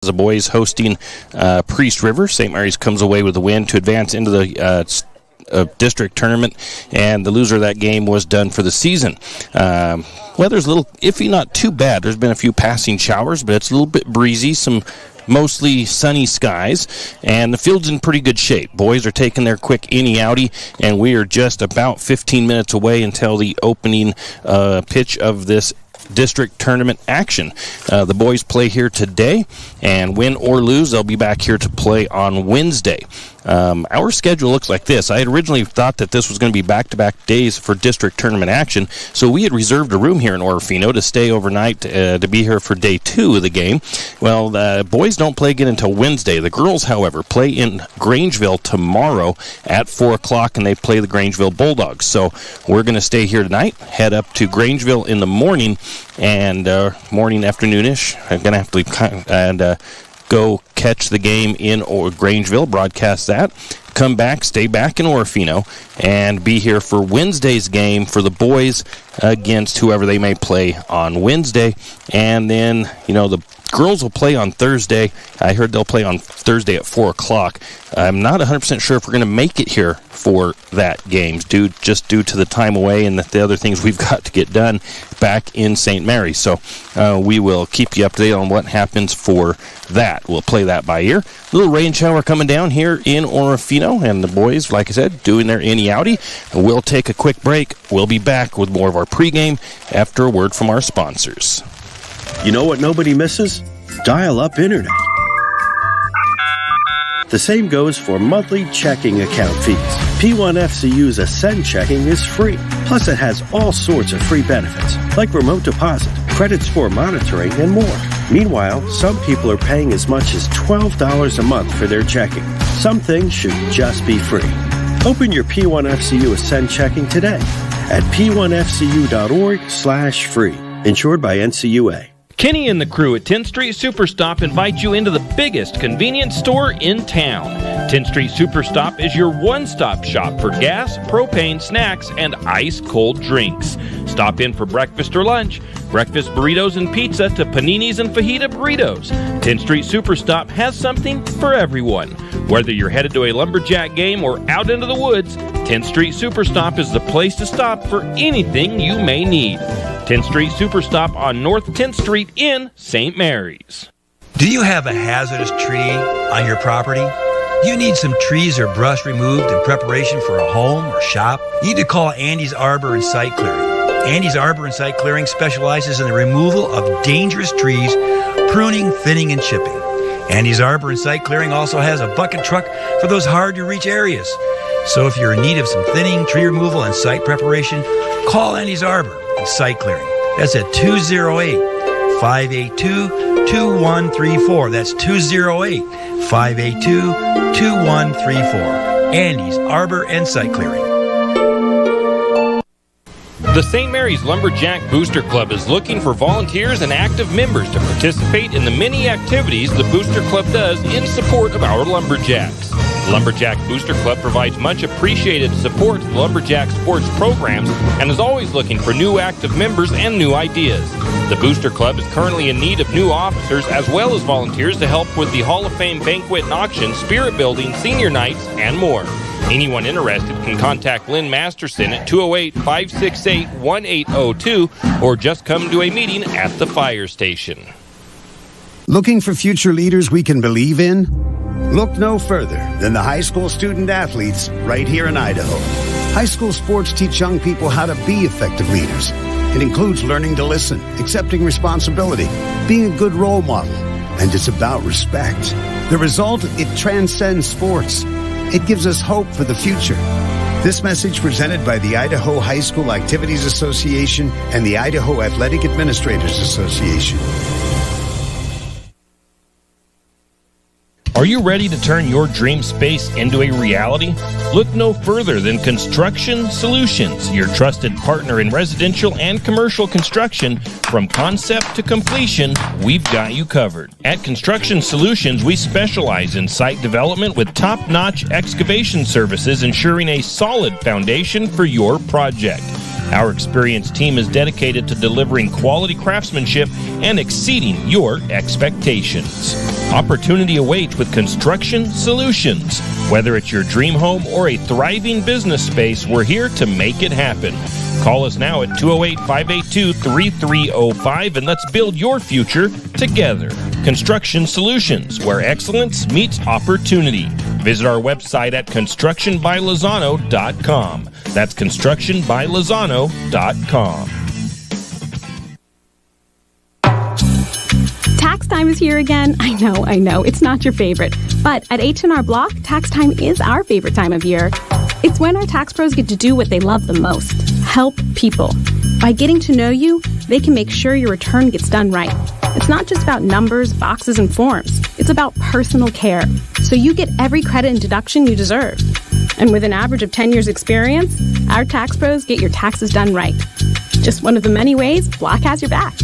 The boys hosting Priest River. St. Mary's comes away with a win to advance into the district tournament, and the loser of that game was done for the season. Weather's a little iffy, not too bad. There's been a few passing showers, but it's a little bit breezy, some mostly sunny skies, and the field's in pretty good shape. Boys are taking their quick innie-outie, and we are just about 15 minutes away until the opening pitch of this district tournament action. The boys play here today, and win or lose, they'll be back here to play on Wednesday. Our schedule looks like this. I had originally thought that this was going to be back-to-back days for district tournament action, so we had reserved a room here in Orofino to stay overnight to be here for day 2 of the game. Well, the boys don't play again until Wednesday. The girls, however, play in Grangeville tomorrow at 4 o'clock, and they play the Grangeville Bulldogs. So we're going to stay here tonight, head up to Grangeville in the morning, and morning, afternoonish. I'm going to have to go catch the game in Grangeville, broadcast that, come back, stay back in Orofino, and be here for Wednesday's game for the boys against whoever they may play on Wednesday. And then, the girls will play on Thursday. I heard they'll play on Thursday at 4 o'clock. I'm not 100% sure if we're going to make it here for that game, due to the time away and the other things we've got to get done back in St. Mary's. So we will keep you up to date on what happens for that. We'll play that by ear. A little rain shower coming down here in Orofino, and the boys, like I said, doing their innie-outie. We'll take a quick break. We'll be back with more of our pregame after a word from our sponsors. You know what nobody misses? Dial-up internet. The same goes for monthly checking account fees. P1FCU's Ascend checking is free. Plus, it has all sorts of free benefits, like remote deposit, credit score monitoring, and more. Meanwhile, some people are paying as much as $12 a month for their checking. Some things should just be free. Open your P1FCU Ascend checking today at p1fcu.org/free. Insured by NCUA. Kenny and the crew at 10th Street Superstop invite you into the biggest convenience store in town. 10th Street Superstop is your one-stop shop for gas, propane, snacks, and ice-cold drinks. Stop in for breakfast or lunch, breakfast burritos and pizza to paninis and fajita burritos. 10th Street Superstop has something for everyone. Whether you're headed to a Lumberjack game or out into the woods, 10th Street Superstop is the place to stop for anything you may need. 10th Street Superstop on North 10th Street in St. Mary's. Do you have a hazardous tree on your property? You need some trees or brush removed in preparation for a home or shop? You need to call Andy's Arbor and Site Clearing. Andy's Arbor and Site Clearing specializes in the removal of dangerous trees, pruning, thinning, and chipping. Andy's Arbor and Site Clearing also has a bucket truck for those hard-to-reach areas. So if you're in need of some thinning, tree removal, and site preparation, call Andy's Arbor and Site Clearing. That's at 208-582-2134. That's 208-582-2134. Andy's Arbor and Site Clearing. The St. Mary's Lumberjack Booster Club is looking for volunteers and active members to participate in the many activities the Booster Club does in support of our Lumberjacks. The Lumberjack Booster Club provides much appreciated support to the Lumberjack sports programs and is always looking for new active members and new ideas. The Booster Club is currently in need of new officers as well as volunteers to help with the Hall of Fame banquet and auction, spirit building, senior nights, and more. Anyone interested can contact Lynn Masterson at 208-568-1802 or just come to a meeting at the fire station. Looking for future leaders we can believe in? Look no further than the high school student athletes right here in Idaho. High school sports teach young people how to be effective leaders. It includes learning to listen, accepting responsibility, being a good role model, and it's about respect. The result, it transcends sports. It gives us hope for the future. This message presented by the Idaho High School Activities Association and the Idaho Athletic Administrators Association. Are you ready to turn your dream space into a reality? Look no further than Construction Solutions, your trusted partner in residential and commercial construction. From concept to completion, we've got you covered. At Construction Solutions, we specialize in site development with top-notch excavation services, ensuring a solid foundation for your project. Our experienced team is dedicated to delivering quality craftsmanship and exceeding your expectations. Opportunity awaits with Construction Solutions. Whether it's your dream home or a thriving business space, we're here to make it happen. Call us now at 208-582-3305 and let's build your future together. Construction Solutions, where excellence meets opportunity. Visit our website at constructionbylozano.com. That's constructionbylozano.com. Tax time is here again. I know, it's not your favorite. But at H&R Block, tax time is our favorite time of year. It's when our tax pros get to do what they love the most, help people. By getting to know you, they can make sure your return gets done right. It's not just about numbers, boxes, and forms. It's about personal care, so you get every credit and deduction you deserve. And with an average of 10 years experience, our tax pros get your taxes done right. Just one of the many ways Block has your back.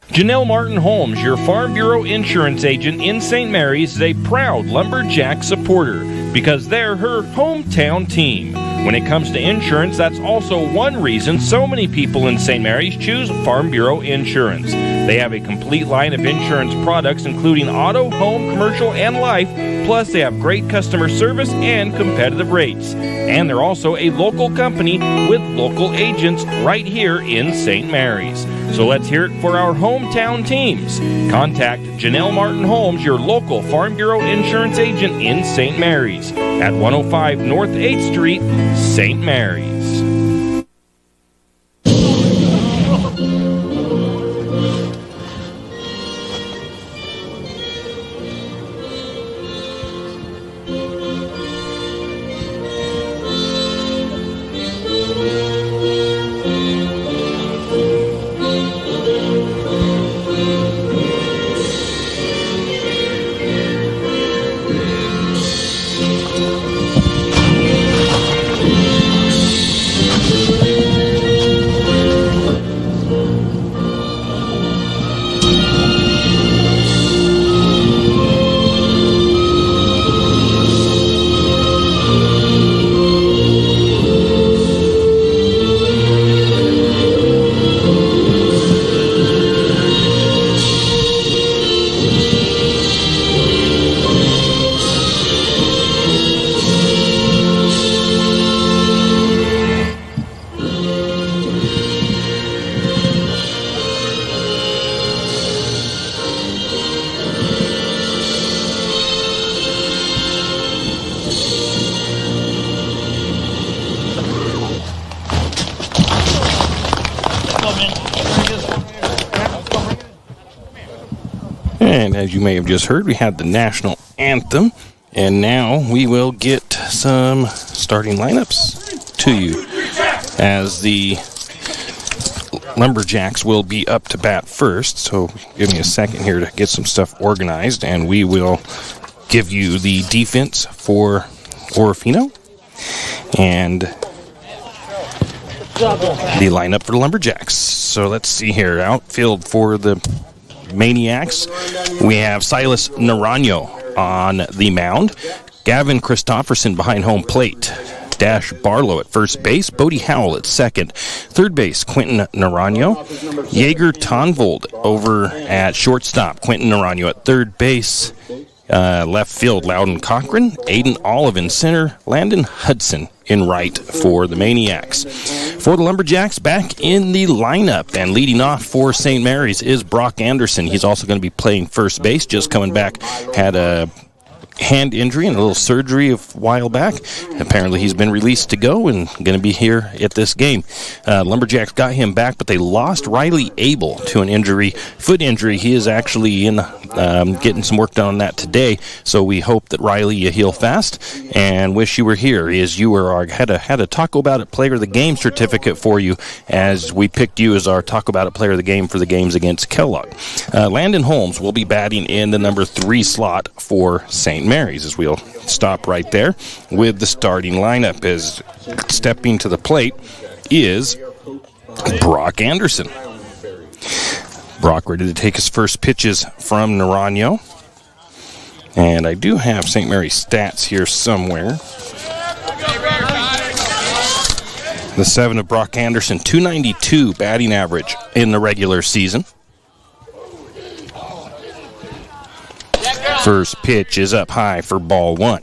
Janelle Martin Holmes, your Farm Bureau insurance agent in St. Mary's, is a proud Lumberjack supporter because they're her hometown team. When it comes to insurance, that's also one reason so many people in St. Mary's choose Farm Bureau Insurance. They have a complete line of insurance products, including auto, home, commercial, and life. Plus, they have great customer service and competitive rates. And they're also a local company with local agents right here in St. Mary's. So let's hear it for our hometown teams. Contact Janelle Martin Holmes, your local Farm Bureau insurance agent in St. Mary's at 105 North 8th Street, St. Mary's. And as you may have just heard, we had the national anthem, and now we will get some starting lineups to you as the Lumberjacks will be up to bat first. So give me a second here to get some stuff organized, and we will give you the defense for Orofino and the lineup for the Lumberjacks. So let's see here. Outfield for the Maniacs, we have Silas Naranjo on the mound, Gavin Christofferson behind home plate, Dash Barlow at first base, Bodie Howell at second, third base Quentin Naranjo, Jaeger Tonvold over at shortstop, Quentin Naranjo at third base, left field Loudon Cochran, Aiden Olive in center, Landon Hudson in right for the Maniacs. For the Lumberjacks, back in the lineup and leading off for St. Mary's is Brock Anderson. He's also going to be playing first base, just coming back, had a hand injury and a little surgery a while back. Apparently he's been released to go and going to be here at this game. Lumberjacks got him back, but they lost Riley Abel to an injury, foot injury. He is actually in getting some work done on that today, so we hope that Riley, you heal fast, and wish you were here as you were had a Taco About It Player of the Game certificate for you as we picked you as our Taco About It Player of the Game for the games against Kellogg. Landon Holmes will be batting in the number 3 slot for St. Mary's, as we'll stop right there with the starting lineup. As stepping to the plate is Brock Anderson. Brock ready to take his first pitches from Naranjo. And I do have St. Mary's stats here somewhere. The 7 of Brock Anderson, 292 batting average in the regular season. First pitch is up high for ball 1.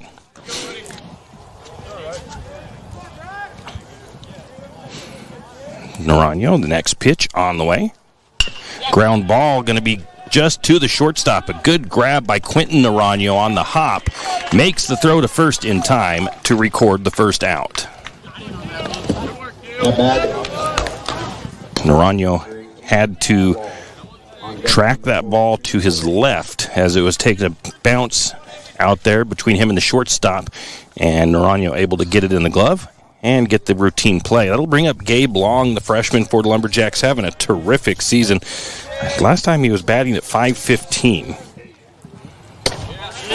Naranjo, the next pitch on the way. Ground ball going to be just to the shortstop. A good grab by Quentin Naranjo on the hop. Makes the throw to first in time to record the first out. Naranjo had to track that ball to his left as it was taking a bounce out there between him and the shortstop. And Naranjo able to get it in the glove and get the routine play. That'll bring up Gabe Long, the freshman for the Lumberjacks, having a terrific season. Last time he was batting at .515.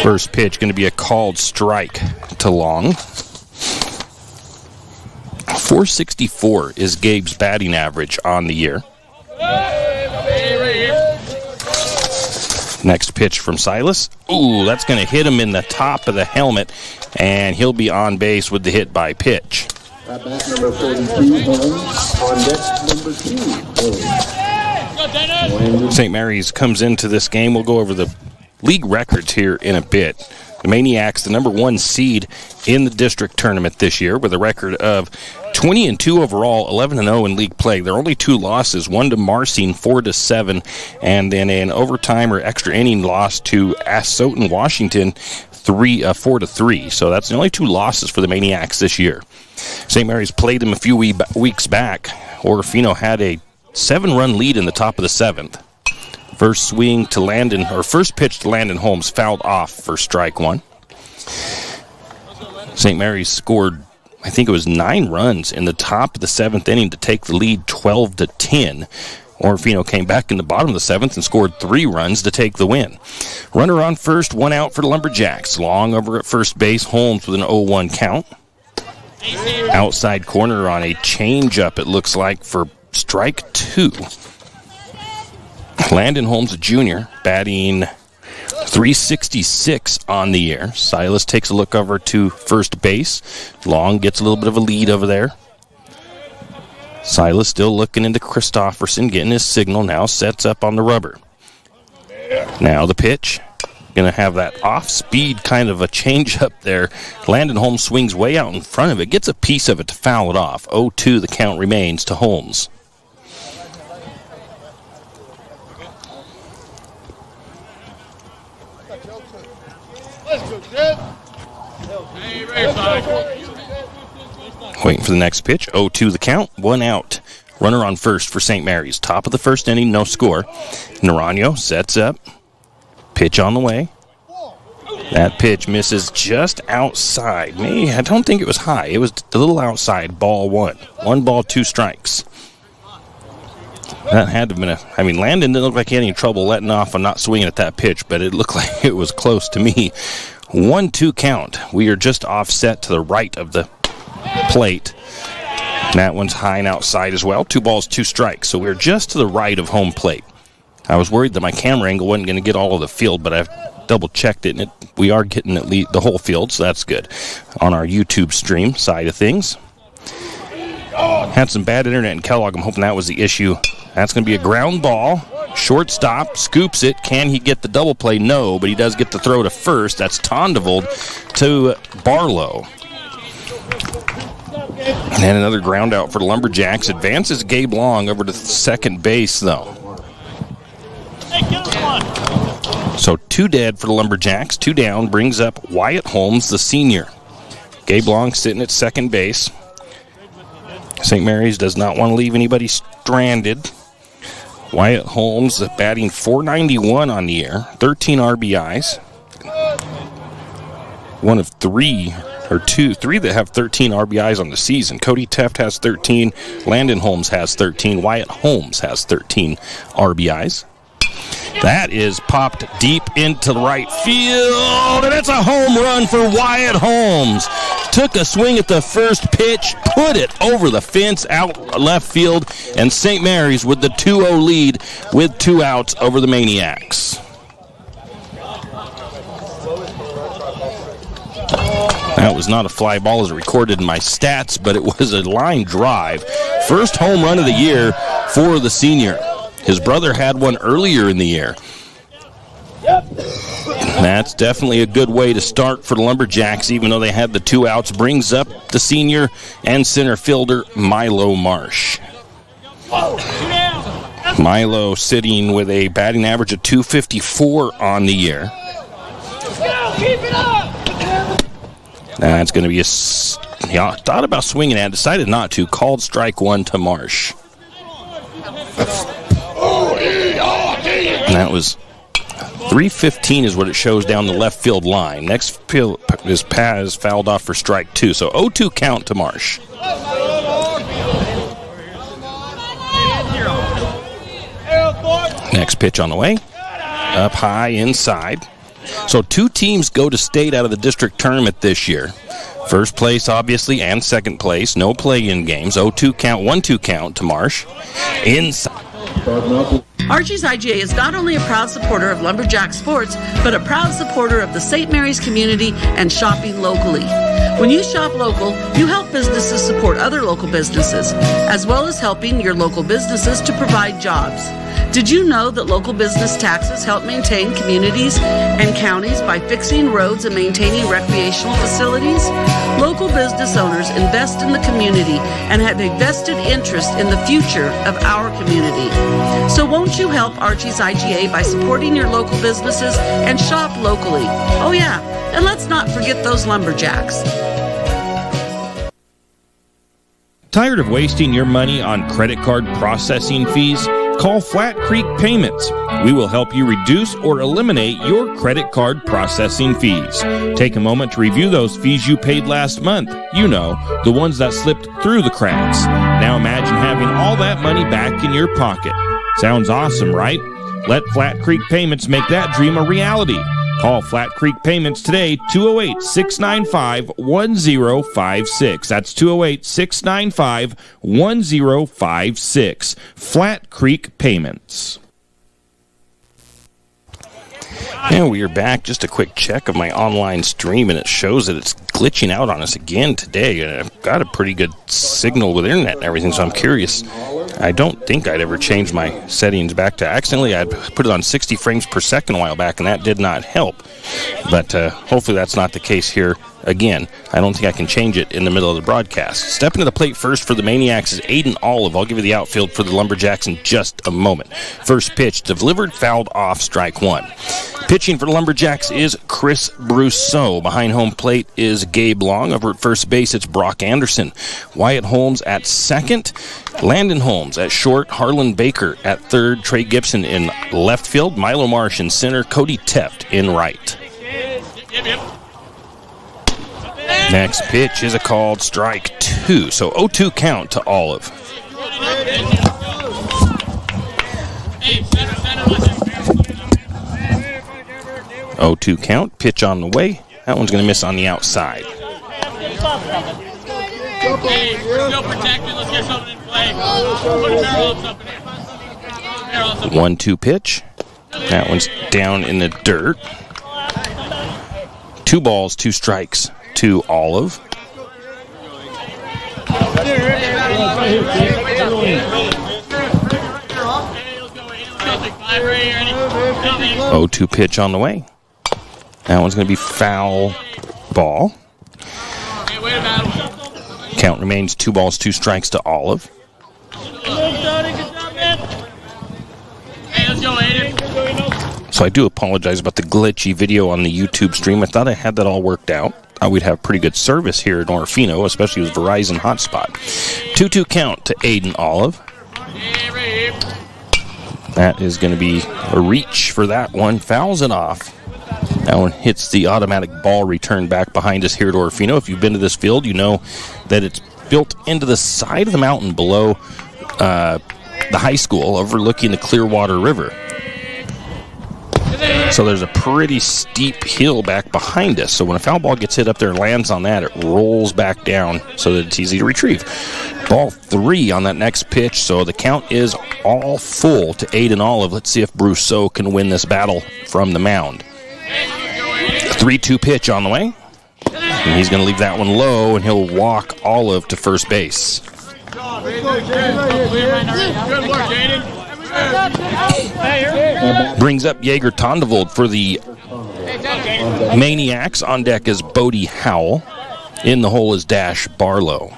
First pitch going to be a called strike to Long. .464 is Gabe's batting average on the year. Next pitch from Silas. Ooh, that's going to hit him in the top of the helmet, and he'll be on base with the hit by pitch. Back number 42, Holmes. On deck, number 2, Holmes. St. Mary's comes into this game. We'll go over the league records here in a bit. The Maniacs, the number 1 seed in the district tournament this year, with a record of 20-2 overall, 11-0 in league play. Their only 2 losses, one to Marcine, 4-7, and then an overtime or extra inning loss to Asotin, Washington, 4-3. So that's the only 2 losses for the Maniacs this year. St. Mary's played them a few weeks back. Orofino had a 7-run lead in the top of the 7th. First pitch to Landon Holmes fouled off for strike 1. St. Mary's scored, I think it was 9 runs in the top of the 7th inning to take the lead 12-10. Orofino came back in the bottom of the 7th and scored 3 runs to take the win. Runner on first, 1 out for the Lumberjacks. Long over at first base, Holmes with an 0-1 count. Outside corner on a changeup, it looks like, for strike 2. Landon Holmes, a junior, batting .366 on the year. Silas takes a look over to first base. Long gets a little bit of a lead over there. Silas still looking into Christofferson, getting his signal now, sets up on the rubber. Now the pitch. Going to have that off-speed kind of a change-up there. Landon Holmes swings way out in front of it, gets a piece of it to foul it off. 0-2 the count remains to Holmes. Waiting for the next pitch. 0-2 the count. 1 out. Runner on first for St. Mary's. Top of the first inning, no score. Naranjo sets up. Pitch on the way. That pitch misses just outside. I don't think it was high. It was a little outside. Ball 1. 1 ball, 2 strikes. That had to have been Landon didn't look like he had any trouble letting off and not swinging at that pitch, but it looked like it was close to me. 1-2 count. We are just offset to the right of the plate. That one's high and outside as well. 2 balls, 2 strikes. So we're just to the right of home plate. I was worried that my camera angle wasn't going to get all of the field, but I've double-checked it, and we are getting at least the whole field, so that's good. On our YouTube stream side of things. Had some bad internet in Kellogg. I'm hoping that was the issue. That's going to be a ground ball. Shortstop scoops it. Can he get the double play? No, but he does get the throw to first. That's Tondevold to Barlow. And another ground out for the Lumberjacks. Advances Gabe Long over to second base, though. So 2 dead for the Lumberjacks. 2 down brings up Wyatt Holmes, the senior. Gabe Long sitting at second base. St. Mary's does not want to leave anybody stranded. Wyatt Holmes batting .491 on the year. 13 RBIs. One of 3 that have 13 RBIs on the season. Cody Teft has 13. Landon Holmes has 13. Wyatt Holmes has 13 RBIs. That is popped deep into the right field, and it's a home run for Wyatt Holmes. Took a swing at the first pitch, put it over the fence out left field, and St. Mary's with the 2-0 lead with 2 outs over the Maniacs. That was not a fly ball as recorded in my stats, but it was a line drive. First home run of the year for the senior. His brother had one earlier in the year. That's definitely a good way to start for the Lumberjacks, even though they had the 2 outs. Brings up the senior and center fielder, Milo Marsh. Milo sitting with a batting average of .254 on the year. That's going to be thought about swinging at, decided not to. Called strike 1 to Marsh. And that was 315 is what it shows down the left field line. Next field is Paz fouled off for strike 2. So 0-2 count to Marsh. Next pitch on the way. Up high inside. So 2 teams go to state out of the district tournament this year. First place, obviously, and second place. No play-in games. 0-2 count, 1-2 count to Marsh. Inside. Archie's IGA is not only a proud supporter of Lumberjack sports, but a proud supporter of the St. Mary's community and shopping locally. When you shop local, you help businesses support other local businesses, as well as helping your local businesses to provide jobs. Did you know that local business taxes help maintain communities and counties by fixing roads and maintaining recreational facilities? Local business owners invest in the community and have a vested interest in the future of our community. So won't you help Archie's IGA by supporting your local businesses and shop locally? Oh yeah, and let's not forget those Lumberjacks. Tired of wasting your money on credit card processing fees? Call Flat Creek Payments. We will help you reduce or eliminate your credit card processing fees. Take a moment to review those fees you paid last month. You know, the ones that slipped through the cracks. Now imagine having all that money back in your pocket. Sounds awesome, right? Let Flat Creek Payments make that dream a reality. Call Flat Creek Payments today, 208-695-1056. That's 208-695-1056. Flat Creek Payments. And we are back. Just a quick check of my online stream, and it shows that it's glitching out on us again today. And I've got a pretty good signal with internet and everything, so I'm curious. I don't think I'd ever change my settings back to accidentally. I'd put it on 60 frames per second a while back, and that did not help. But hopefully that's not the case here again. I don't think I can change it in the middle of the broadcast. Stepping to the plate first for the Maniacs is Aiden Olive. I'll give you the outfield for the Lumberjacks in just a moment. First pitch, delivered, fouled off, strike 1. Pitching for the Lumberjacks is Chris Brousseau. Behind home plate is Gabe Long. Over at first base, it's Brock Anderson. Wyatt Holmes at second. Landon Holmes at short. Harlan Baker at third. Trey Gibson in left field. Milo Marsh in center. Cody Teft in right. Next pitch is a called strike 2. So 0-2 count to Olive. 0-2 count. Pitch on the way. That one's going to miss on the outside. Still protected. Let's get something in play. Put a barrel up in there. 1-2 pitch. That one's down in the dirt. 2 balls, 2 strikes to Olive. Oh, 2 pitch on the way. That one's going to be foul ball. Count remains 2 balls, 2 strikes to Olive. So I do apologize about the glitchy video on the YouTube stream. I thought I had that all worked out. We'd have pretty good service here in Orofino, especially with Verizon hotspot. 2-2 count to Aiden Olive. That is going to be a reach for that one. Fouls it off. That one hits the automatic ball return back behind us here at Orofino. If you've been to this field, you know that it's built into the side of the mountain below the high school, overlooking the Clearwater River. So there's a pretty steep hill back behind us. So when a foul ball gets hit up there and lands on that, it rolls back down so that it's easy to retrieve. Ball 3 on that next pitch. So the count is all full to Aiden Olive. Let's see if Brousseau can win this battle from the mound. 3-2 pitch on the way. And he's going to leave that one low, and he'll walk Olive to first base. Good work, Jaden. Brings up Jaeger Tondevold for the Maniacs. On deck is Bodie Howell. In the hole is Dash Barlow.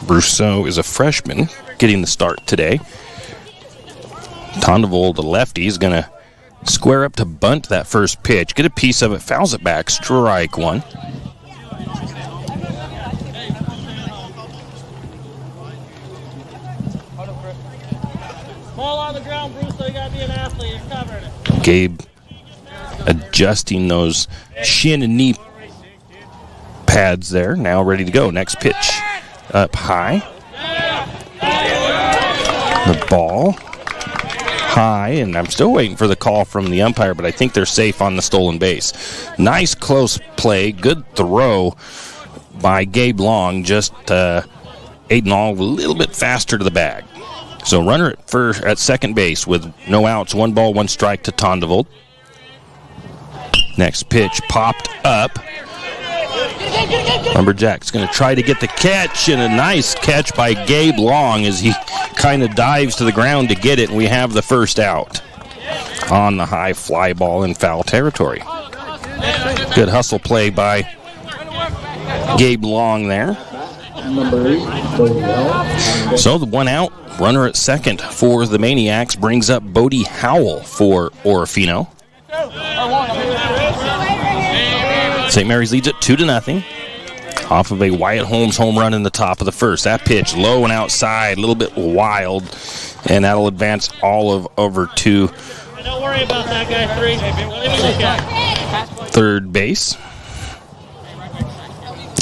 Brousseau is a freshman getting the start today. Tondevold, the lefty, is going to square up to bunt that first pitch. Get a piece of it, fouls it back, strike one. Ball on the ground, Bruce, so you got to be an athlete. You're covering it. Gabe adjusting those shin and knee pads there. Now ready to go. Next pitch up high. The ball high, and I'm still waiting for the call from the umpire, but I think they're safe on the stolen base. Nice close play. Good throw by Gabe Long. Just Aiden All a little bit faster to the bag. So runner at second base with no outs, 1 ball, 1 strike to Tondevold. Next pitch popped up. Lumberjacks going to try to get the catch, and a nice catch by Gabe Long as he kind of dives to the ground to get it, and we have the first out on the high fly ball in foul territory. Good hustle play by Gabe Long there. So the 1 out, runner at second for the Maniacs brings up Bodie Howell for Orofino. St. Mary's leads it 2-0 off of a Wyatt Holmes home run in the top of the first. That pitch low and outside, a little bit wild, and that'll advance Olive over to Don't worry about that guy, 3. third base.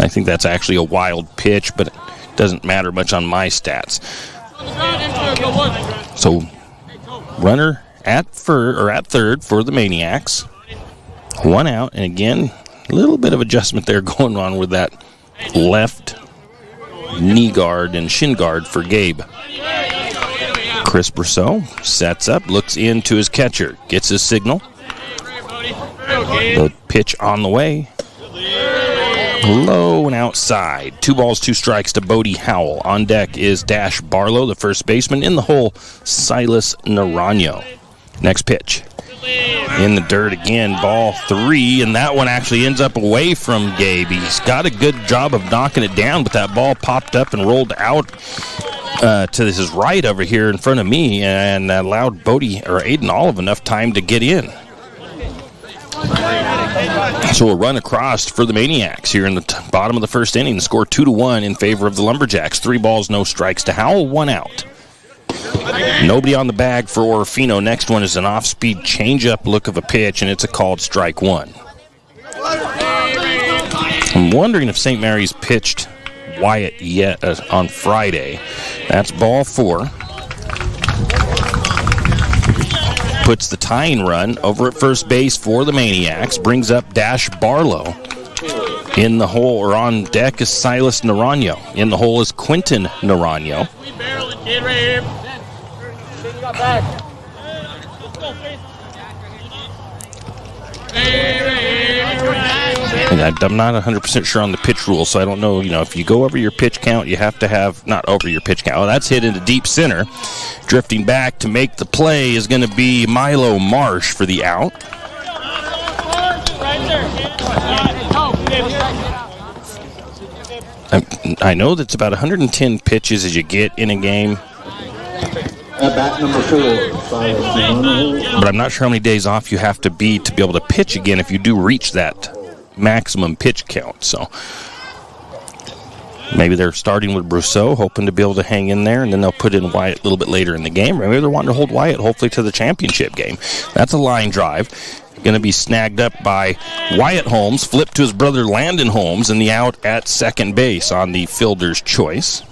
I think that's actually a wild pitch, but it doesn't matter much on my stats. So runner at third for the Maniacs. 1 out, and again, a little bit of adjustment there going on with that left knee guard and shin guard for Gabe. Chris Brousseau sets up, looks into his catcher, gets his signal. The pitch on the way. Low and outside. 2 balls, 2 strikes to Bodie Howell. On deck is Dash Barlow, the first baseman. In the hole, Silas Naranjo. Next pitch. In the dirt again, ball 3, and that one actually ends up away from Gabe. He's got a good job of knocking it down, but that ball popped up and rolled out to his right over here in front of me and allowed Aiden Olive enough time to get in. So a run across for the Maniacs here in the bottom of the first inning. The score 2-1 in favor of the Lumberjacks. 3 balls, no strikes to Howell, 1 out. Nobody on the bag for Orofino. Next one is an off-speed changeup look of a pitch, and it's a called strike 1. I'm wondering if St. Mary's pitched Wyatt yet on Friday. That's ball 4. Puts the tying run over at first base for the Maniacs. Brings up Dash Barlow. In the hole, or on deck, is Silas Naranjo. In the hole is Quentin Naranjo. And I'm not 100% sure on the pitch rule, so I don't know, if you go over your pitch count, you have to have, not over your pitch count. Oh, that's hit into deep center. Drifting back to make the play is going to be Milo Marsh for the out. I know that's about 110 pitches as you get in a game. At bat number 4, but I'm not sure how many days off you have to be able to pitch again if you do reach that maximum pitch count. So maybe they're starting with Brousseau, hoping to be able to hang in there, and then they'll put in Wyatt a little bit later in the game. Maybe they're wanting to hold Wyatt hopefully to the championship game. That's a line drive. Going to be snagged up by Wyatt Holmes, flipped to his brother Landon Holmes, and the out at second base on the fielder's choice.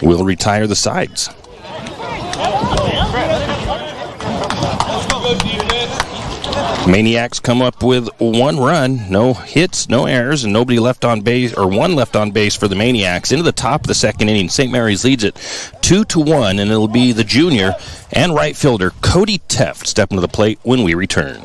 Will retire the sides. Maniacs come up with 1 run, no hits, no errors, and nobody left on base, or 1 left on base for the Maniacs. Into the top of the second inning, St. Mary's leads it 2-1, and it'll be the junior and right fielder Cody Teft stepping to the plate when we return.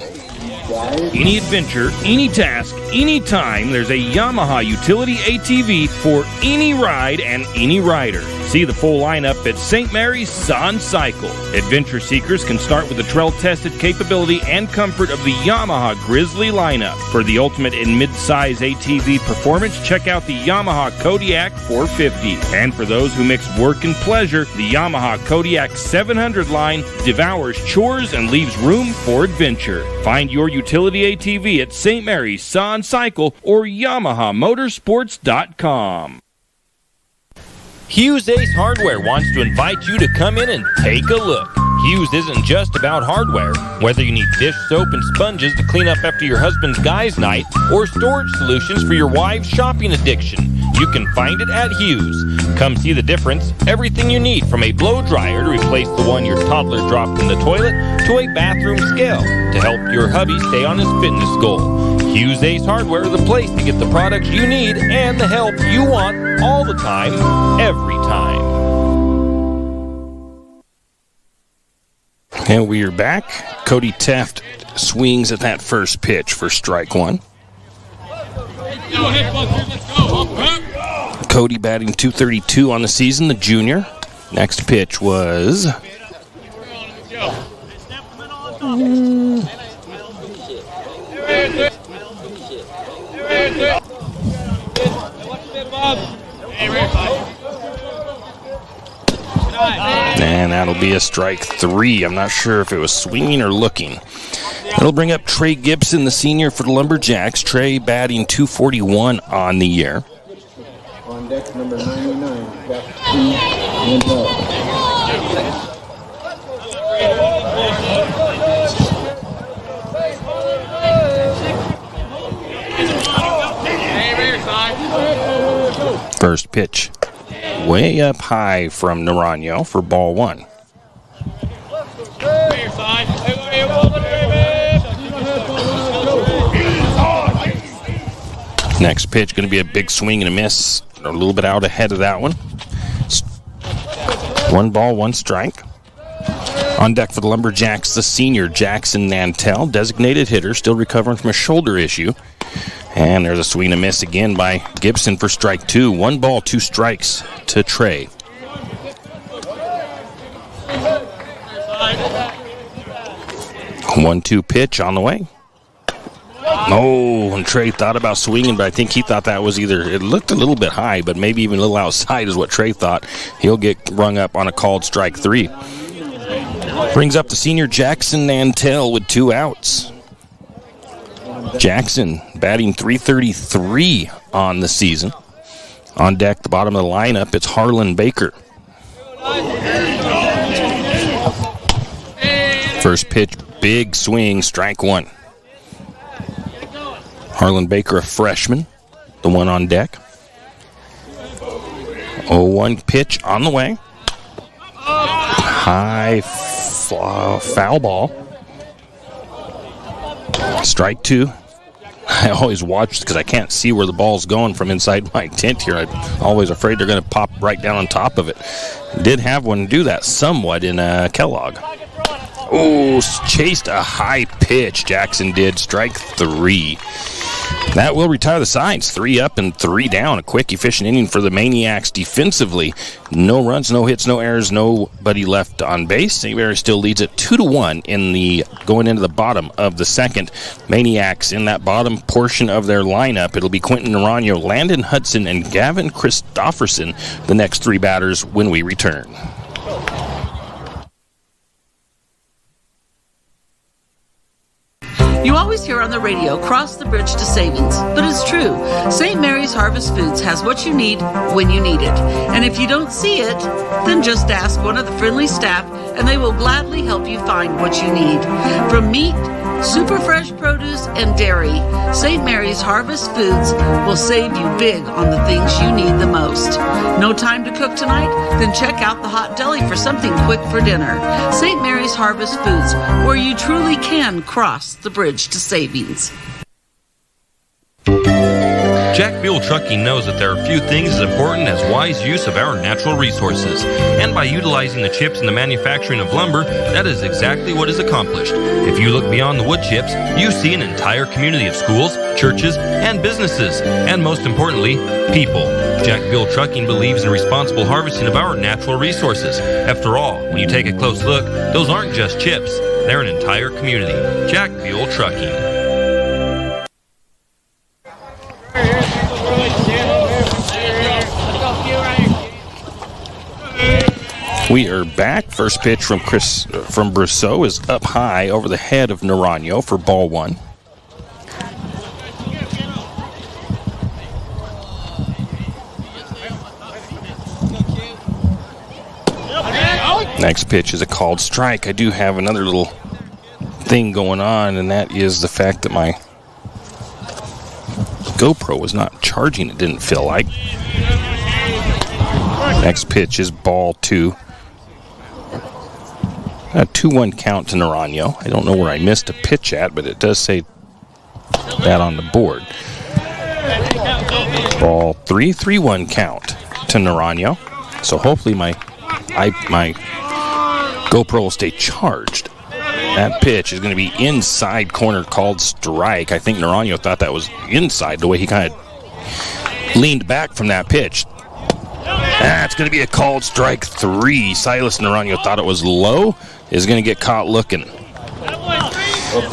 Any adventure, any task, any time, there's a Yamaha utility ATV for any ride and any rider. See the full lineup at St. Mary's Sun Cycle. Adventure seekers can start with the trail-tested capability and comfort of the Yamaha Grizzly lineup. For the ultimate in mid-size ATV performance, check out the Yamaha Kodiak 450. And for those who mix work and pleasure, the Yamaha Kodiak 700 line devours chores and leaves room for adventure. Find your utility ATV at St. Mary's Sun Cycle or YamahaMotorsports.com. Hughes Ace Hardware wants to invite you to come in and take a look. Hughes isn't just about hardware. Whether you need dish soap and sponges to clean up after your husband's guys' night or storage solutions for your wife's shopping addiction, you can find it at Hughes. Come see the difference. Everything you need, from a blow dryer to replace the one your toddler dropped in the toilet to a bathroom scale to help your hubby stay on his fitness goal. Hughes Ace Hardware is the place to get the products you need and the help you want all the time, every time. And we are back. Cody Teft swings at that first pitch for strike 1. Cody batting .232 on the season, the junior. Next pitch was... And that'll be a strike 3. I'm not sure if it was swinging or looking. It'll bring up Trey Gibson, the senior for the Lumberjacks. Trey batting .241 on the year. On deck, number 99. First pitch way up high from Naranjo for ball 1. Next pitch going to be a big swing and a miss. A little bit out ahead of that one. 1 ball, 1 strike. On deck for the Lumberjacks, the senior Jackson Nantel, designated hitter, still recovering from a shoulder issue. And there's a swing and a miss again by Gibson for strike 2. 1 ball, 2 strikes to Trey. One-two pitch on the way. Oh, and Trey thought about swinging, but I think he thought that was either, it looked a little bit high, but maybe even a little outside is what Trey thought. He'll get rung up on a called strike 3. Brings up the senior Jackson Nantel with 2 outs. Jackson batting .333 on the season. On deck, the bottom of the lineup, it's Harlan Baker. First pitch, big swing, strike 1. Harlan Baker, a freshman, the one on deck. 0-1 pitch on the way. High foul ball. Strike 2. I always watch because I can't see where the ball's going from inside my tent here. I'm always afraid they're going to pop right down on top of it. Did have one do that somewhat in Kellogg. Oh, chased a high pitch. Jackson did. Strike 3. That will retire the sides. 3 up and 3 down. A quick, efficient inning for the Maniacs defensively. No runs, no hits, no errors, nobody left on base. St. Mary's still leads it 2-1 in the going into the bottom of the second. Maniacs in that bottom portion of their lineup. It'll be Quentin Naranjo, Landon Hudson, and Gavin Christofferson, the next 3 batters when we return. You always hear on the radio, cross the bridge to savings. But it's true. St. Mary's Harvest Foods has what you need when you need it. And if you don't see it, then just ask one of the friendly staff and they will gladly help you find what you need. From meat super fresh produce, and dairy, St. Mary's Harvest Foods will save you big on the things you need the most. No time to cook tonight? Then check out the Hot Deli for something quick for dinner. St. Mary's Harvest Foods, where you truly can cross the bridge to savings. Jack Buell Trucking knows that there are few things as important as wise use of our natural resources. And by utilizing the chips in the manufacturing of lumber, that is exactly what is accomplished. If you look beyond the wood chips, you see an entire community of schools, churches, and businesses. And most importantly, people. Jack Buell Trucking believes in responsible harvesting of our natural resources. After all, when you take a close look, those aren't just chips. They're an entire community. Jack Buell Trucking. We are back. First pitch from Brousseau is up high over the head of Naranjo for ball one. Next pitch is a called strike. I do have another little thing going on, and that is the fact that my GoPro was not charging, it didn't feel like. Next pitch is ball two. A 2-1 count to Naranjo. I don't know where I missed a pitch at, but it does say that on the board. Ball 3-1 count to Naranjo. So hopefully my GoPro will stay charged. That pitch is going to be inside corner, called strike. I think Naranjo thought that was inside the way he kind of leaned back from that pitch. That's going to be a called strike 3. Silas Naranjo thought it was low. Is going to get caught looking.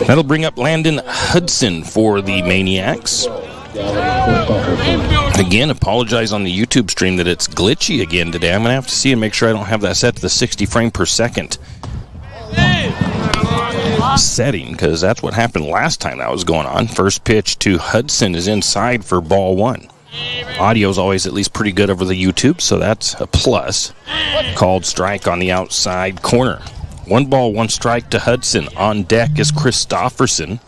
That'll bring up Landon Hudson for the Maniacs. Again, apologize on the YouTube stream that it's glitchy again today. I'm going to have to see and make sure I don't have that set to the 60 frame per second setting, because that's what happened last time that was going on. First pitch to Hudson is inside for ball one. Audio is always at least pretty good over the YouTube, so that's a plus. Called strike on the outside corner. 1 ball, 1 strike to Hudson. On deck is Christofferson.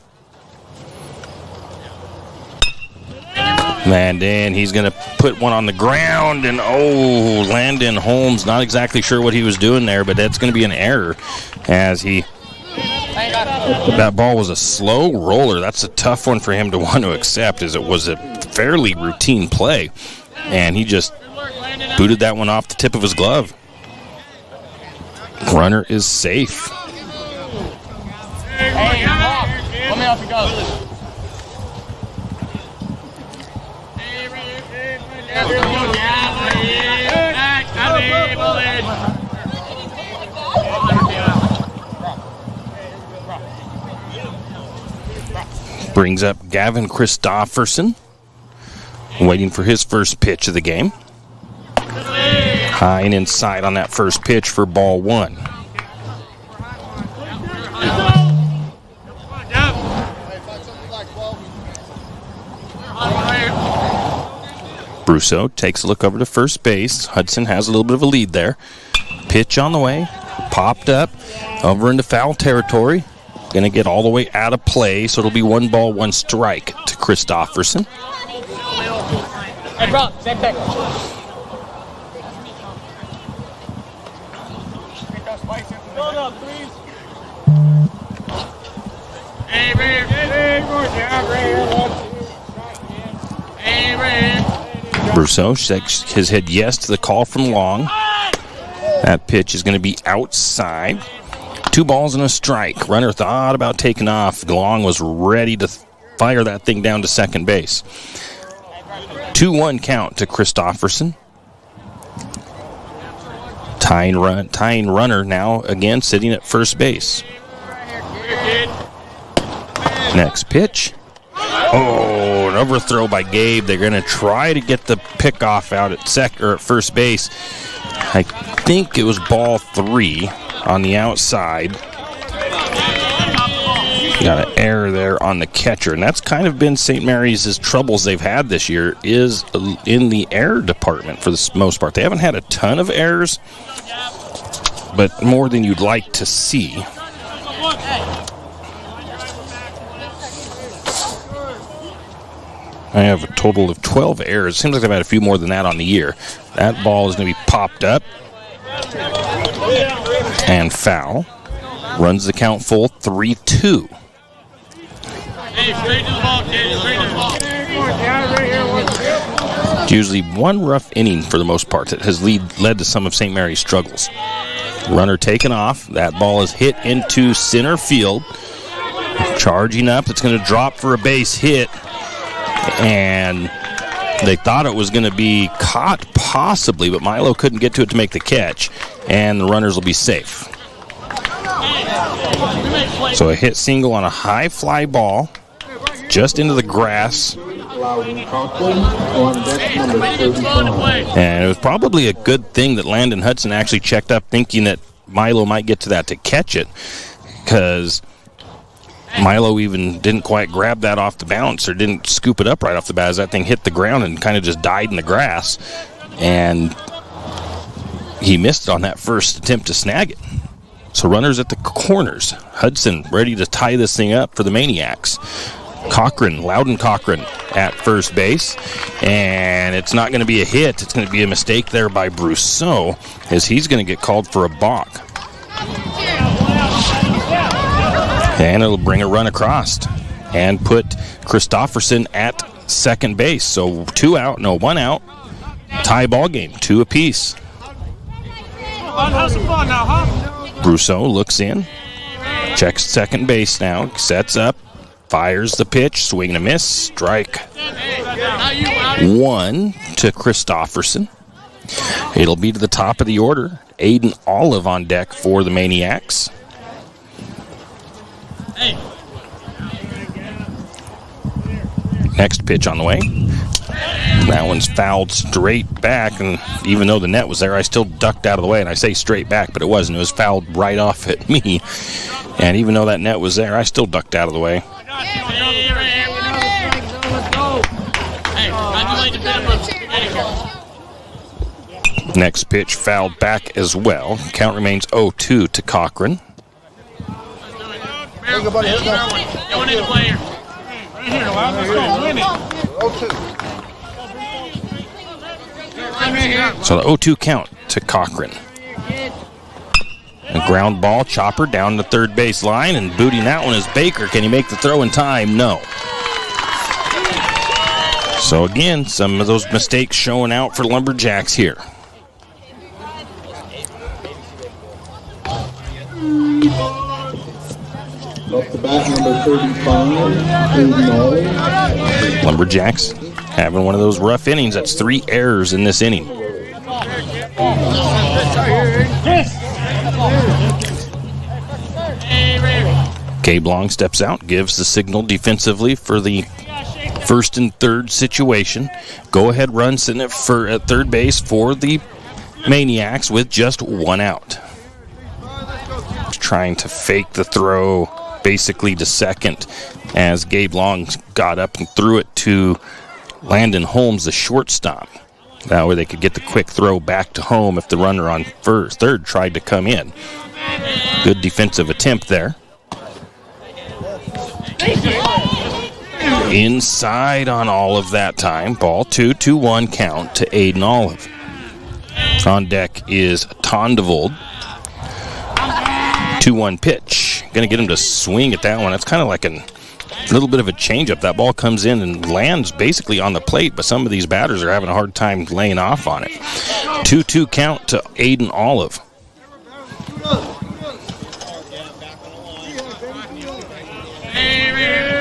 Landon, he's going to put one on the ground, and Landon Holmes, not exactly sure what he was doing there, but that's going to be an error as that ball was a slow roller. That's a tough one for him to want to accept, as it was a fairly routine play, and he just booted that one off the tip of his glove. Runner is safe. Let me off you go. Brings up Gavin Christofferson, waiting for his first pitch of the game. High and inside on that first pitch for ball one. Brousseau takes a look over to first base. Hudson has a little bit of a lead there. Pitch on the way. Popped up. Over into foul territory. Going to get all the way out of play, so it'll be 1 ball, 1 strike to Christofferson. Hey, bro, same pick. Hold up, please. Hey, Ray. Hey, Ray. Brousseau shakes his head yes to the call from Long. That pitch is going to be outside. 2 balls and a strike. Runner thought about taking off. Long was ready to fire that thing down to second base. 2-1 count to Christofferson. Tying runner now again sitting at first base. Next pitch. An overthrow by Gabe. They're going to try to get the pickoff out at first base. I think it was ball 3 on the outside. Got an error there on the catcher, and that's kind of been St. Mary's' troubles they've had this year, is in the error department for the most part. They haven't had a ton of errors, but more than you'd like to see. I have a total of 12 errors. Seems like I've had a few more than that on the year. That ball is going to be popped up. And foul. Runs the count full, 3-2. Hey, straight to the ball, kid. Straight to the ball. It's usually one rough inning for the most part that has led to some of St. Mary's struggles. Runner taken off. That ball is hit into center field. Charging up. It's going to drop for a base hit. And they thought it was going to be caught possibly, but Milo couldn't get to it to make the catch. And the runners will be safe. So a hit single on a high fly ball. Just into the grass. And it was probably a good thing that Landon Hudson actually checked up thinking that Milo might get to that to catch it, because Milo even didn't quite grab that off the bounce or didn't scoop it up right off the bat as that thing hit the ground and kind of just died in the grass. And he missed on that first attempt to snag it. So runners at the corners. Hudson ready to tie this thing up for the Maniacs. Loudon Cochran at first base, and it's not going to be a hit. It's going to be a mistake there by Brousseau, as he's going to get called for a balk. And it'll bring a run across and put Christofferson at second base. So one out. Tie ball game, 2 apiece. Have some fun now, huh? Brousseau looks in, checks second base now, sets up, fires the pitch, swing and a miss, strike 1 to Christofferson. It'll be to the top of the order. Aiden Olive on deck for the Maniacs. Next pitch on the way. That one's fouled straight back, and even though the net was there, I still ducked out of the way. And I say straight back, but it wasn't. It was fouled right off at me. And even though that net was there, I still ducked out of the way. Next pitch fouled back as well. Count remains 0-2 to Cochran. So the 0-2 count to Cochran. A ground ball, chopper down the third base line, and booting that one is Baker. Can he make the throw in time? No. So again, some of those mistakes showing out for Lumberjacks here. Off the bat, number 35, Lumberjacks having one of those rough innings. That's 3 errors in this inning. Gabe Long steps out, gives the signal defensively for the first and third situation. Go ahead run sitting at third base for the Maniacs with just 1 out. Trying to fake the throw basically to second as Gabe Long got up and threw it to Landon Holmes, the shortstop. That way they could get the quick throw back to home if the runner on third tried to come in. Good defensive attempt there. Inside on Olive that time. Ball 2-1 count to Aiden Olive. On deck is Tondevold. 2-1 pitch. Going to get him to swing at that one. It's kind of like a little bit of a changeup. That ball comes in and lands basically on the plate, but some of these batters are having a hard time laying off on it. 2-2 count to Aiden Olive.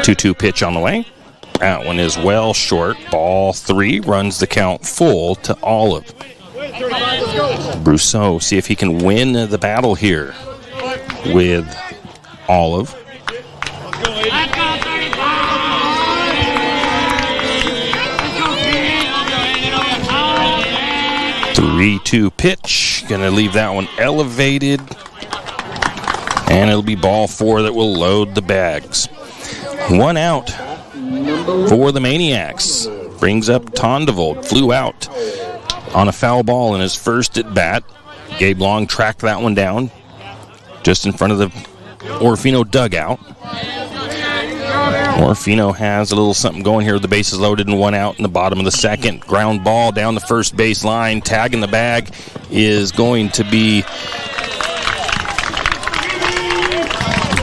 Two pitch on the way. That one is well short. Ball 3 runs the count full to Olive. Brousseau, see if he can win the battle here with Olive. Three-two pitch. Gonna leave that one elevated. And it'll be ball 4 that will load the bags. 1 out for the Maniacs. Brings up Tondevold. Flew out on a foul ball in his first at bat. Gabe Long tracked that one down just in front of the Orofino dugout. Orfino has a little something going here with the bases loaded and one out in the bottom of the second. Ground ball down the first base line. Tag in the bag is going to be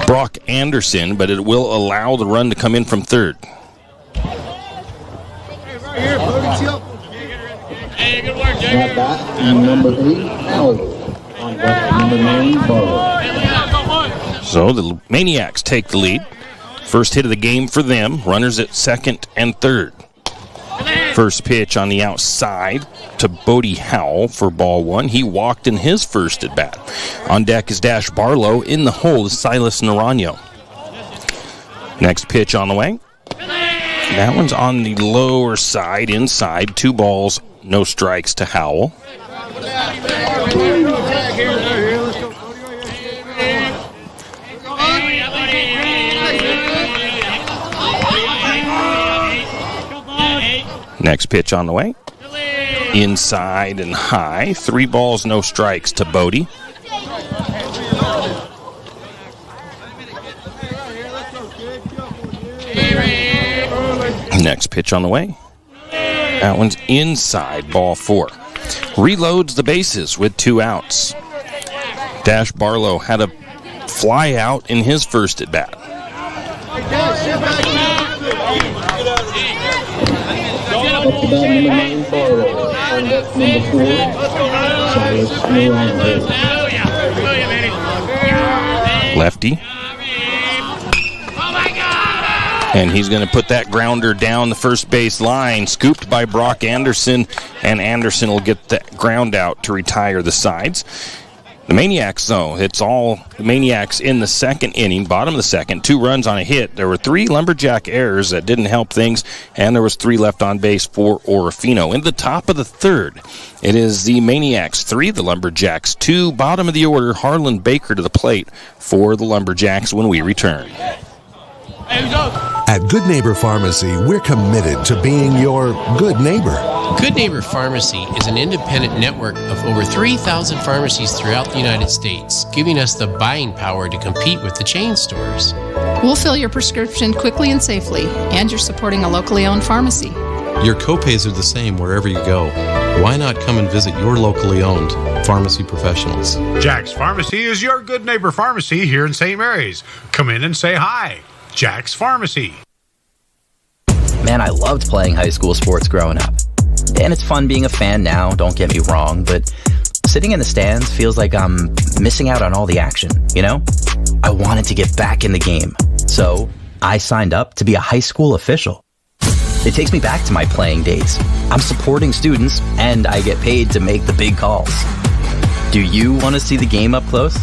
Brock Anderson, but it will allow the run to come in from third. Hey, good work, Jay. At bat, number 3, Howell. On deck, number 9, Barlow. So the Maniacs take the lead. First hit of the game for them. Runners at second and third. First pitch on the outside to Bodie Howell for ball one. He walked in his first at bat. On deck is Dash Barlow. In the hole is Silas Naranjo. Next pitch on the way. That one's on the lower side, inside. 2 balls, no strikes to Howell. Next pitch on the way. Inside and high. 3 balls, no strikes to Bodie. Next pitch on the way. That one's inside, ball 4. Reloads the bases with 2 outs. Dash Barlow had a fly out in his first at bat. Up to bat, number 9, Barlow. On deck, number 4, Silas Naranjo. Lefty. And he's going to put that grounder down the first base line, scooped by Brock Anderson, and Anderson will get that ground out to retire the sides. The Maniacs, though, it's all the Maniacs in the second inning, bottom of the second, 2 runs on a hit. There were 3 Lumberjack errors that didn't help things, and there was 3 left on base for Orfino. In the top of the third, it is the Maniacs 3, the Lumberjacks 2. Bottom of the order, Harlan Baker to the plate for the Lumberjacks when we return. At Good Neighbor Pharmacy, we're committed to being your good neighbor. Good Neighbor Pharmacy is an independent network of over 3,000 pharmacies throughout the United States, giving us the buying power to compete with the chain stores. We'll fill your prescription quickly and safely, and you're supporting a locally owned pharmacy. Your copays are the same wherever you go. Why not come and visit your locally owned pharmacy professionals? Jack's Pharmacy is your Good Neighbor Pharmacy here in St. Mary's. Come in and say hi. Jack's Pharmacy. Man, I loved playing high school sports growing up. And it's fun being a fan now, don't get me wrong, but sitting in the stands feels like I'm missing out on all the action, you know? I wanted to get back in the game, so I signed up to be a high school official. It takes me back to my playing days. I'm supporting students, and I get paid to make the big calls. Do you want to see the game up close?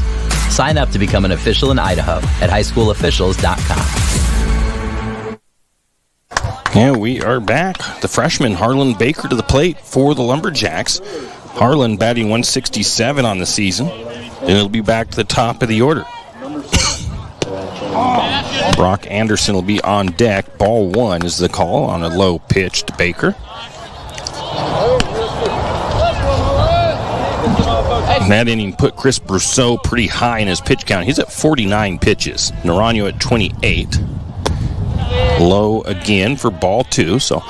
Sign up to become an official in Idaho at highschoolofficials.com. Yeah, we are back. The freshman Harlan Baker to the plate for the Lumberjacks. Harlan batting 167 on the season, and he'll be back to the top of the order. Brock Anderson will be on deck. Ball 1 is the call on a low pitch to Baker. And that inning put Chris Brousseau pretty high in his pitch count. He's at 49 pitches. Naranjo at 28. Low again for ball 2. So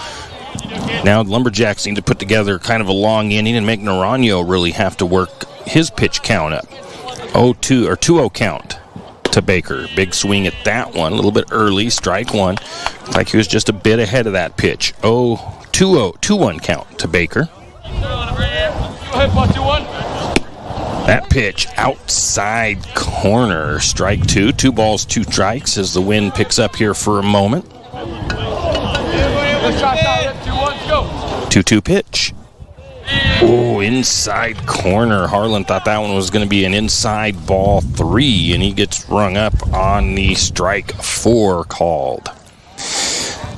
now the Lumberjacks need to put together kind of a long inning and make Naranjo really have to work his pitch count up. 2-0 count to Baker. Big swing at that one. A little bit early. Strike 1. Looks like he was just a bit ahead of that pitch. 2-1 count to Baker. That pitch outside corner. Strike 2. 2 balls, 2 strikes as the wind picks up here for a moment. 2-2 pitch. Oh, inside corner. Harlan thought that one was going to be an inside ball 3, and he gets rung up on the strike 4 called.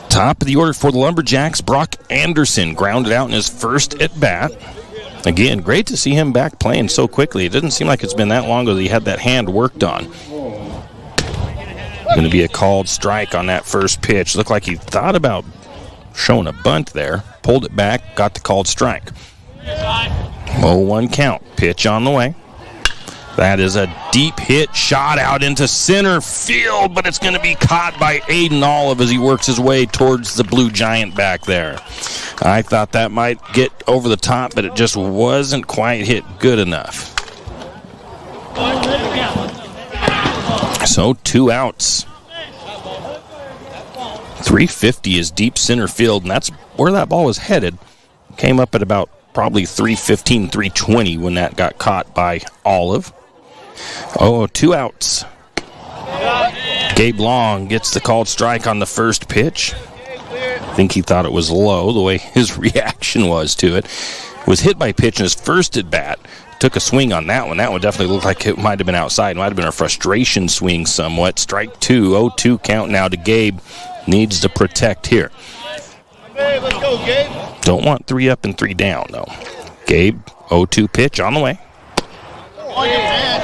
Top of the order for the Lumberjacks, Brock Anderson grounded out in his first at bat. Again, great to see him back playing so quickly. It doesn't seem like it's been that long ago that he had that hand worked on. Going to be a called strike on that first pitch. Looked like he thought about showing a bunt there. Pulled it back, got the called strike. 0-1 count. Pitch on the way. That is a deep hit shot out into center field, but it's going to be caught by Aiden Olive as he works his way towards the Blue Giant back there. I thought that might get over the top, but it just wasn't quite hit good enough. So 2 outs. 350 is deep center field, and that's where that ball was headed. Came up at about probably 315, 320 when that got caught by Olive. 2 outs. Gabe Long gets the called strike on the first pitch. I think he thought it was low, the way his reaction was to it. Was hit by a pitch in his first at bat. Took a swing on that one. That one definitely looked like it might have been outside. It might have been a frustration swing somewhat. Strike 2, 0-2 count now to Gabe. Needs to protect here. Let's go, Gabe. Don't want 3 up and 3 down, though. Gabe, 0-2 pitch on the way.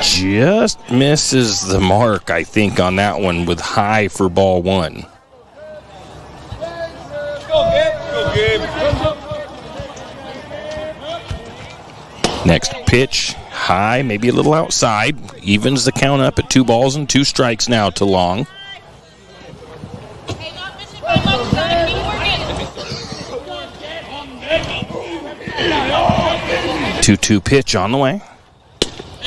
Just misses the mark, I think, on that one with high for ball 1. Let's go, Gabe. Next pitch, high, maybe a little outside. Evens the count up at 2 balls and 2 strikes now to Long. 2-2 pitch on the way.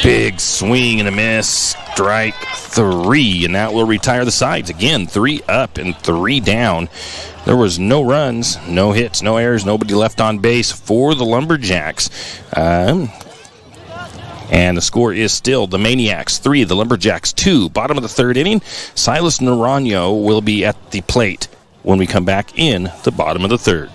Big swing and a miss. Strike 3, and that will retire the Sides. Again, 3 up and 3 down. There was no runs, no hits, no errors, nobody left on base for the Lumberjacks. And the score is still the Maniacs 3, the Lumberjacks 2. Bottom of the 3rd inning, Silas Naranjo will be at the plate when we come back in the bottom of the 3rd.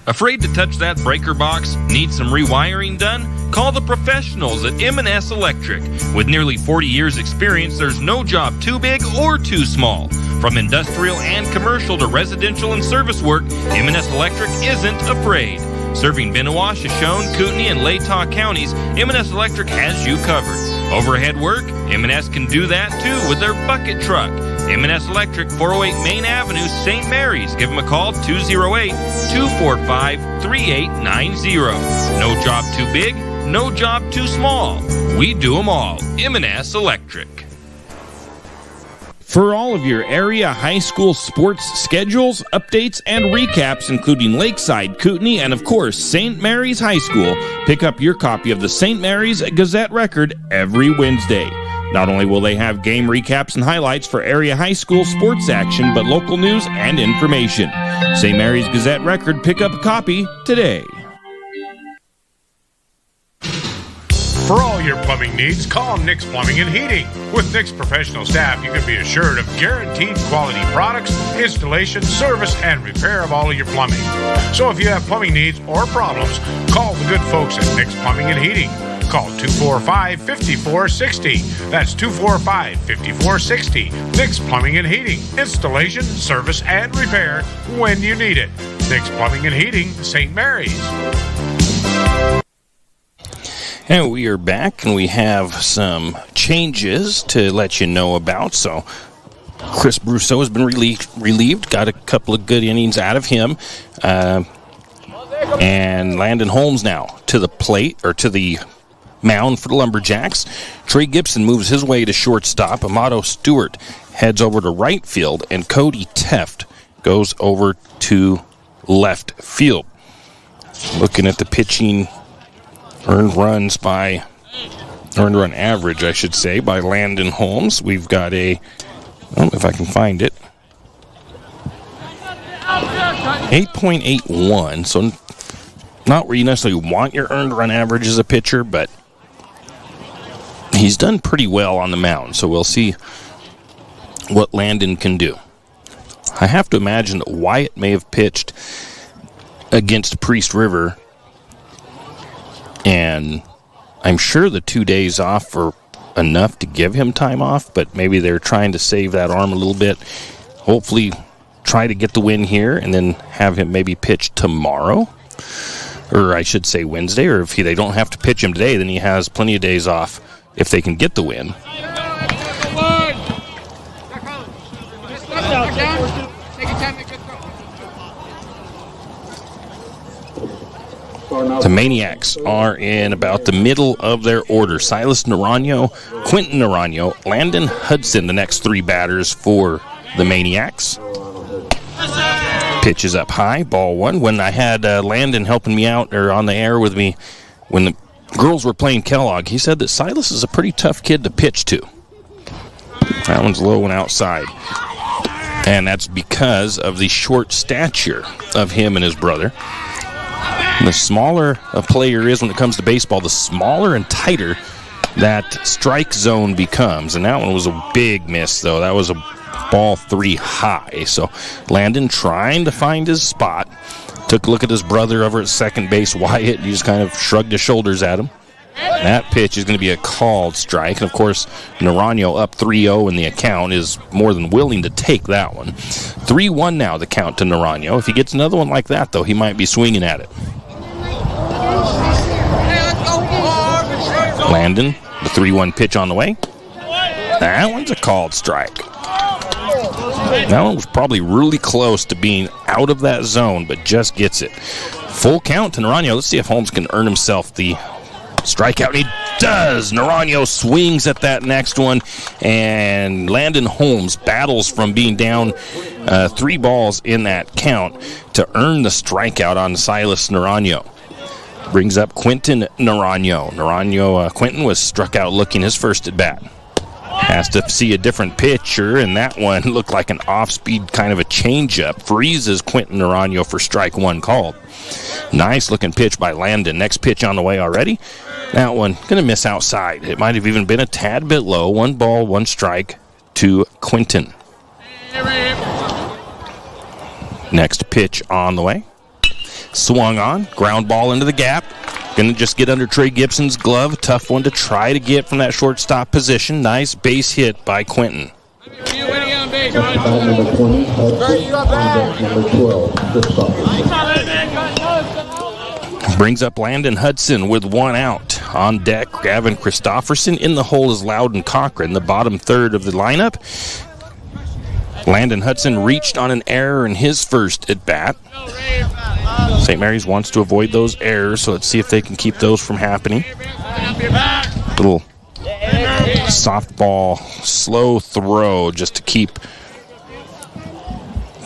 Afraid to touch that breaker box? Need some rewiring done? Call the professionals at M&S Electric. With nearly 40 years experience, there's no job too big or too small. From industrial and commercial to residential and service work, M&S Electric isn't afraid. Serving Bennewash, Shoshone, Kootenai, and Latah counties, M&S Electric has you covered. Overhead work? M&S can do that too with their bucket truck. M&S Electric, 408 Main Avenue, St. Mary's. Give them a call, 208-245-3890. No job too big, no job too small. We do them all. M&S Electric. For all of your area high school sports schedules, updates, and recaps, including Lakeside, Kootenai, and of course St. Mary's High School, pick up your copy of the St. Mary's Gazette-Record every Wednesday. Not only will they have game recaps and highlights for area high school sports action, but local news and information. St. Mary's Gazette-Record, pick up a copy today. For all your plumbing needs, call Nick's Plumbing and Heating. With Nick's professional staff, you can be assured of guaranteed quality products, installation, service, and repair of all of your plumbing. So if you have plumbing needs or problems, call the good folks at Nick's Plumbing and Heating. Call 245-5460. That's 245-5460. Nick's Plumbing and Heating. Installation, service, and repair when you need it. Nick's Plumbing and Heating, St. Mary's. And we are back, and we have some changes to let you know about. So Chris Brousseau has been relieved, got a couple of good innings out of him. And Landon Holmes now to the plate, or to the mound for the Lumberjacks. Trey Gibson moves his way to shortstop. Amato Stewart heads over to right field, and Cody Teft goes over to left field. Looking at the pitching, earned run average, I should say, by Landon Holmes. We've got if I can find it, 8.81. So not where you necessarily want your earned run average as a pitcher, but he's done pretty well on the mound. So we'll see what Landon can do. I have to imagine that Wyatt may have pitched against Priest River, and I'm sure the 2 days off were enough to give him time off, but maybe they're trying to save that arm a little bit. Hopefully try to get the win here and then have him maybe pitch tomorrow, or I should say Wednesday, or if they don't have to pitch him today, then he has plenty of days off if they can get the win. The Maniacs are in about the middle of their order. Silas Naranjo, Quentin Naranjo, Landon Hudson, the next three batters for the Maniacs. Pitch is up high, ball one. When I had Landon helping me out, or on the air with me, when the girls were playing Kellogg, he said that Silas is a pretty tough kid to pitch to. That one's low and outside. And that's because of the short stature of him and his brother. The smaller a player is when it comes to baseball, the smaller and tighter that strike zone becomes. And that one was a big miss, though. That was a ball 3 high. So Landon trying to find his spot. Took a look at his brother over at second base, Wyatt. He just kind of shrugged his shoulders at him. That pitch is going to be a called strike. And, of course, Naranjo up 3-0 in the account is more than willing to take that one. 3-1 now, the count to Naranjo. If he gets another one like that, though, he might be swinging at it. Landon, the 3-1 pitch on the way. That one's a called strike. That one was probably really close to being out of that zone, but just gets it. Full count to Naranjo. Let's see if Holmes can earn himself the strikeout. And he does. Naranjo swings at that next one, and Landon Holmes battles from being down 3 balls in that count to earn the strikeout on Silas Naranjo. Brings up Quentin Naranjo. Quentin was struck out looking his first at bat. Has to see a different pitcher, and that one looked like an off-speed kind of a changeup. Freezes Quentin Naranjo for strike one called. Nice looking pitch by Landon. Next pitch on the way already. That one going to miss outside. It might have even been a tad bit low. 1 ball, 1 strike to Quentin. Next pitch on the way. Swung on. Ground ball into the gap. Going to just get under Trey Gibson's glove. Tough one to try to get from that shortstop position. Nice base hit by Quentin. Number 20, number 12, Brings up Landon Hudson with 1 out. On deck, Gavin Christofferson. In the hole is Loudon Cochran, the bottom third of the lineup. Landon Hudson reached on an error in his first at bat. St. Mary's wants to avoid those errors, so let's see if they can keep those from happening. Little softball, slow throw just to keep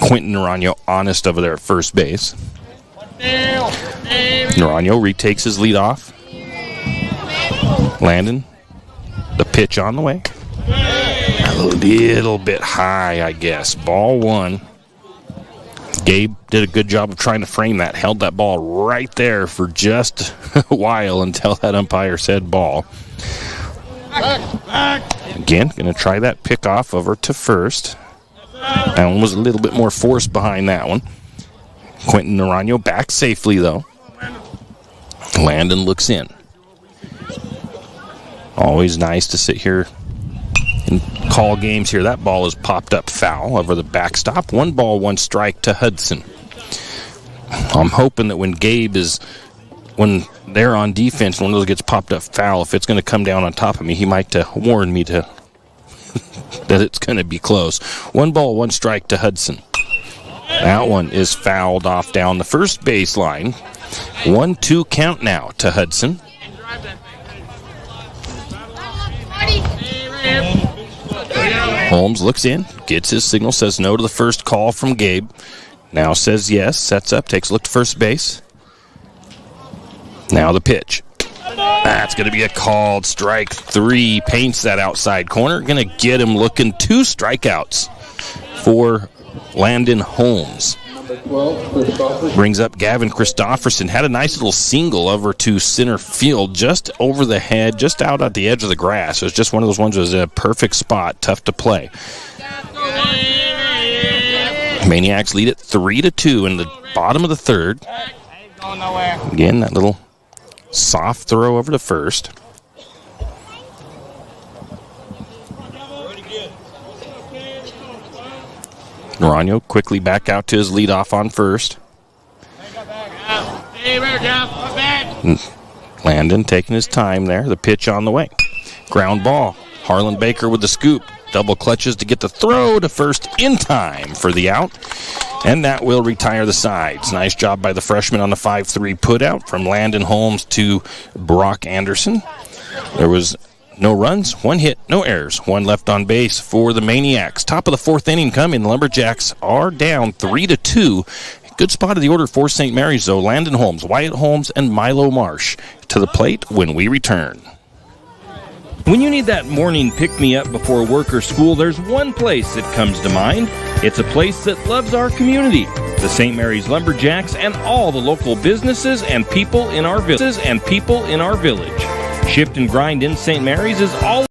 Quentin Naranjo honest over there at first base. Naranjo retakes his lead off. Landon, the pitch on the way. A little bit high, I guess. Ball 1. Gabe did a good job of trying to frame that. Held that ball right there for just a while until that umpire said ball. Again, going to try that pickoff over to first. That one was a little bit more force behind that one. Quentin Naranjo back safely, though. Landon looks in. Always nice to sit here and call games here. That ball is popped up foul over the backstop. 1 ball, 1 strike to Hudson. I'm hoping that when they're on defense, one of those gets popped up foul, if it's going to come down on top of me, he might warn me to that it's going to be close. 1 ball, 1 strike to Hudson. That one is fouled off down the first baseline. 1-2 count now to Hudson. Holmes looks in, gets his signal, says no to the first call from Gabe. Now says yes, sets up, takes a look to first base. Now the pitch. That's going to be a called strike 3. Paints that outside corner. Going to get him looking. 2 strikeouts for Landon Holmes. Brings up Gavin Christofferson. Had a nice little single over to center field, just over the head, just out at the edge of the grass. It was just one of those ones that was a perfect spot, tough to play. Maniacs lead it 3-2 in the bottom of the third. Again, that little soft throw over to first. Naranjo quickly back out to his leadoff on first. Landon taking his time there. The pitch on the way. Ground ball. Harlan Baker with the scoop. Double clutches to get the throw to first in time for the out. And that will retire the sides. Nice job by the freshman on the 5-3 putout from Landon Holmes to Brock Anderson. There was no runs, 1 hit, no errors, 1 left on base for the Maniacs. Top of the 4th inning coming. The Lumberjacks are down 3-2. Good spot of the order for St. Mary's, though. Landon Holmes, Wyatt Holmes, and Milo Marsh to the plate when we return. When you need that morning pick-me-up before work or school, there's one place that comes to mind. It's a place that loves our community, the St. Mary's Lumberjacks, and all the local businesses and people in our village. Shift and Grind in St. Mary's is all.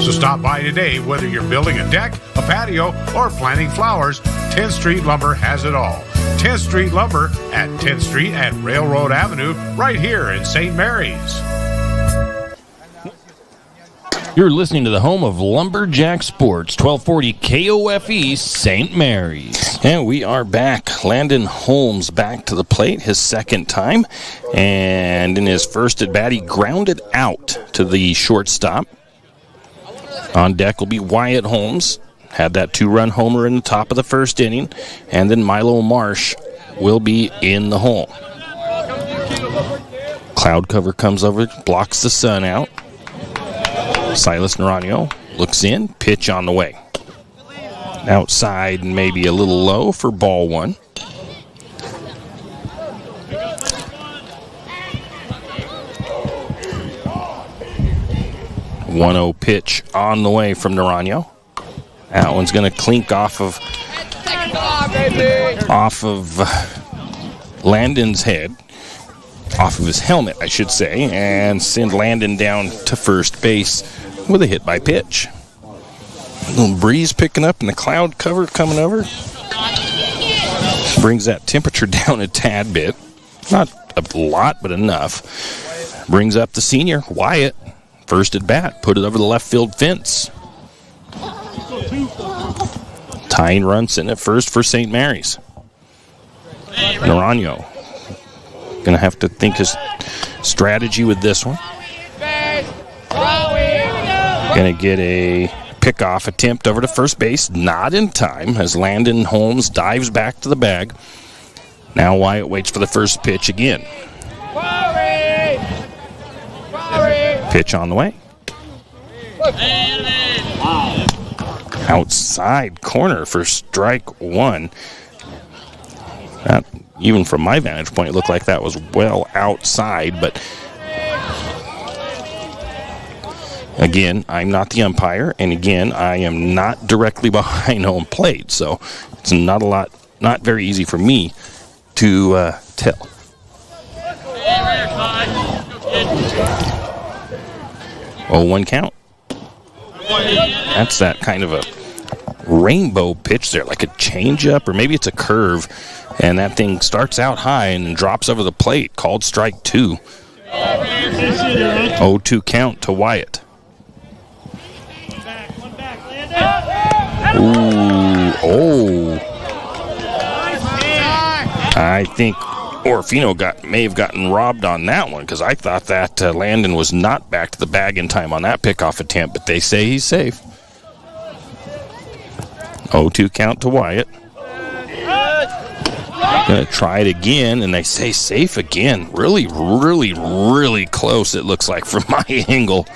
So stop by today, whether you're building a deck, a patio, or planting flowers. 10th Street Lumber has it all. 10th Street Lumber at 10th Street and Railroad Avenue, right here in St. Mary's. You're listening to the home of Lumberjack Sports, 1240 KOFE, St. Mary's. And we are back. Landon Holmes back to the plate, his second time. And in his first at bat, he grounded out to the shortstop. On deck will be Wyatt Holmes. Had that 2-run homer in the top of the first inning. And then Milo Marsh will be in the hole. Cloud cover comes over, blocks the sun out. Silas Naranjo looks in, pitch on the way. Outside, maybe a little low for ball 1. .1-0 pitch on the way from Naranjo. That one's going to clink off of Landon's head. Off of his helmet, I should say, and send Landon down to first base with a hit by pitch. A little breeze picking up and the cloud cover coming over. Brings that temperature down a tad bit. Not a lot, but enough. Brings up the senior, Wyatt. First at bat, put it over the left field fence. Tying run sitting at first for St. Mary's. Naranjo going to have to think his strategy with this one. Going to get a pickoff attempt over to first base. Not in time as Landon Holmes dives back to the bag. Now Wyatt waits for the first pitch again. Pitch on the way. Outside corner for strike 1. That, even from my vantage point, it looked like that was well outside, but again, I'm not the umpire, and again, I am not directly behind home plate, so it's not very easy for me to tell. Oh, 1 count. That's that kind of a rainbow pitch there, like a changeup, or maybe it's a curve, and that thing starts out high and drops over the plate, called strike 2. 0-2 count to Wyatt. Ooh, oh. I think Orfino may have gotten robbed on that one, because I thought that Landon was not back to the bag in time on that pickoff attempt, but they say he's safe. 0-2 count to Wyatt. Gonna try it again, and they say safe again. Really, really, really close, it looks like, from my angle.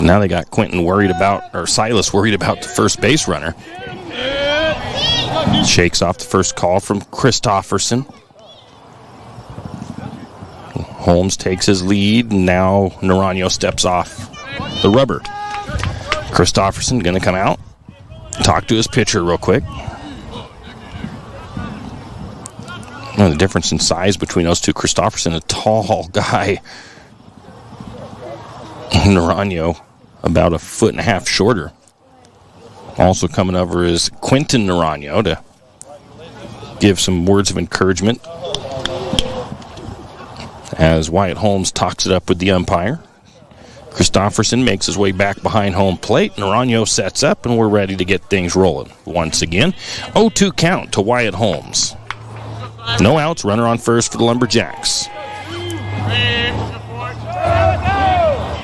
Now they got Silas worried about the first base runner. Shakes off the first call from Christofferson. Holmes takes his lead, and now Naranjo steps off the rubber. Christofferson going to come out, talk to his pitcher real quick. The difference in size between those two. Christofferson, a tall guy. Naranjo, about 1.5 feet shorter. Also coming over is Quentin Naranjo to give some words of encouragement as Wyatt Holmes talks it up with the umpire. Christofferson makes his way back behind home plate. Naranjo sets up, and we're ready to get things rolling. Once again, 0-2 count to Wyatt Holmes. No outs, runner on first for the Lumberjacks.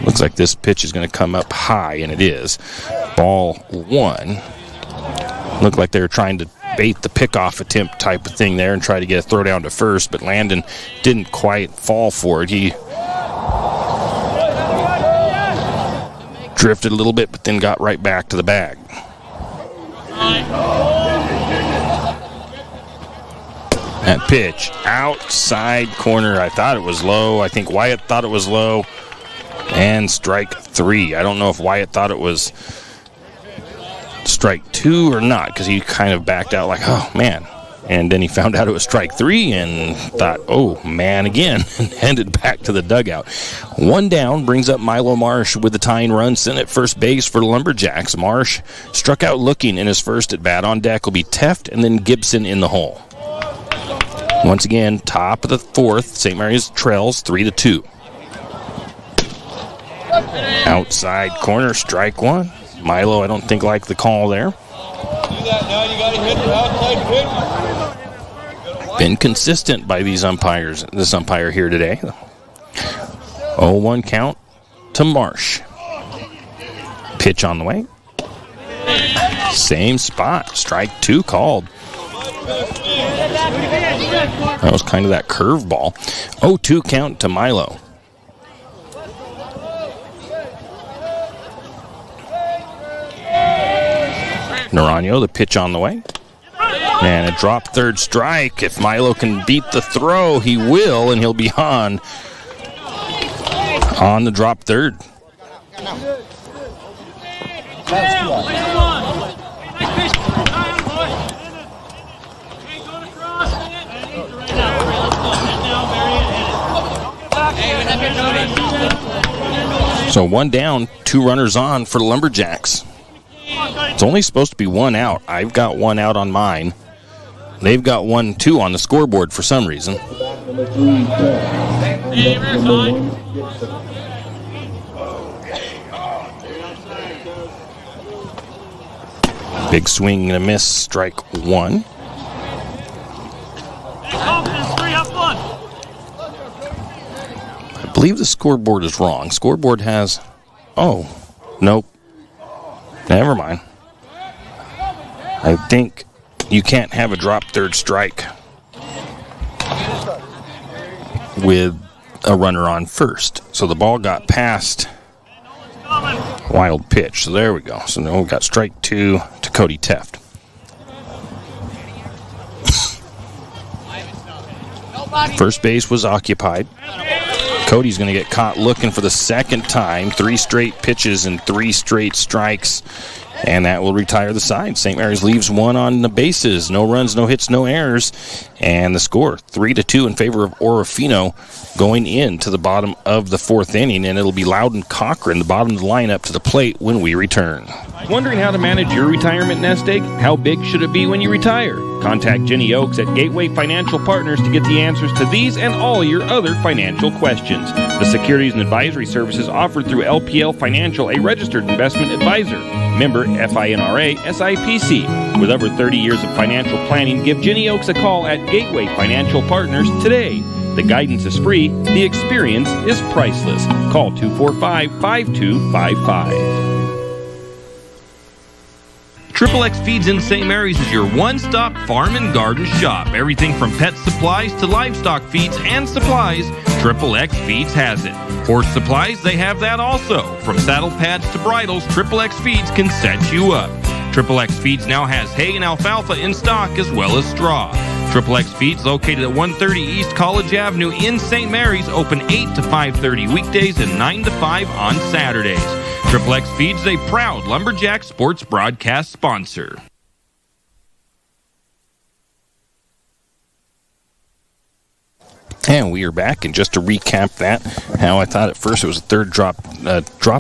Looks like this pitch is going to come up high, and it is. Ball one. Looked like they were trying to bait the pickoff attempt type of thing there and try to get a throw down to first, but Landon didn't quite fall for it. He drifted a little bit, but then got right back to the bag. That pitch, outside corner. I thought it was low. I think Wyatt thought it was low. And strike three. I don't know if Wyatt thought it was strike two or not, because he kind of backed out like, oh, man. And then he found out it was strike three and thought, oh, man, again, and headed back to the dugout. One down brings up Milo Marsh with the tying run, sent at first base for the Lumberjacks. Marsh struck out looking in his first at bat. On deck will be Teft and then Gibson in the hole. Once again, top of the fourth, St. Mary's trails 3-2. Outside corner, strike one. Milo, I don't think, liked the call there. Been consistent by these umpires, this umpire here today. 0-1 count to Marsh. Pitch on the way. Same spot, strike two called. That was kind of that curveball. 0-2 count to Milo. Naranjo, the pitch on the way. And a drop third strike. If Milo can beat the throw, he will, and he'll be on the drop third. So one down, two runners on for the Lumberjacks. It's only supposed to be one out. I've got one out on mine. They've got 1-2 on the scoreboard for some reason. Big swing and a miss, strike one. I believe the scoreboard is wrong. Scoreboard has... Oh, nope. Never mind. I think you can't have a drop third strike with a runner on first. So the ball got past wild pitch. So there we go. So now we've got strike two to Cody Teft. First base was occupied. Cody's going to get caught looking for the second time. 3 straight pitches and 3 straight strikes. And that will retire the side. St. Mary's leaves one on the bases. No runs, no hits, no errors. And the score, 3-2 in favor of Orofino going into the bottom of the fourth inning. And it'll be Loudon Cochran, the bottom of the lineup, to the plate when we return. Wondering how to manage your retirement nest egg? How big should it be when you retire? Contact Jenny Oakes at Gateway Financial Partners to get the answers to these and all your other financial questions. The securities and advisory services offered through LPL Financial, a registered investment advisor. Member FINRA SIPC. With over 30 years of financial planning, give Jenny Oakes a call at Gateway Financial Partners today. The guidance is free. The experience is priceless. Call 245-5255. Triple X Feeds in St. Mary's is your one-stop farm and garden shop. Everything from pet supplies to livestock feeds and supplies, Triple X Feeds has it. Horse supplies, they have that also. From saddle pads to bridles, Triple X Feeds can set you up. Triple X Feeds now has hay and alfalfa in stock as well as straw. Triple X Feeds, located at 130 East College Avenue in St. Mary's, open 8 to 5:30 weekdays and 9 to 5 on Saturdays. Triple X Feeds, a proud Lumberjack sports broadcast sponsor. And we are back, and just to recap that, how I thought at first it was a drop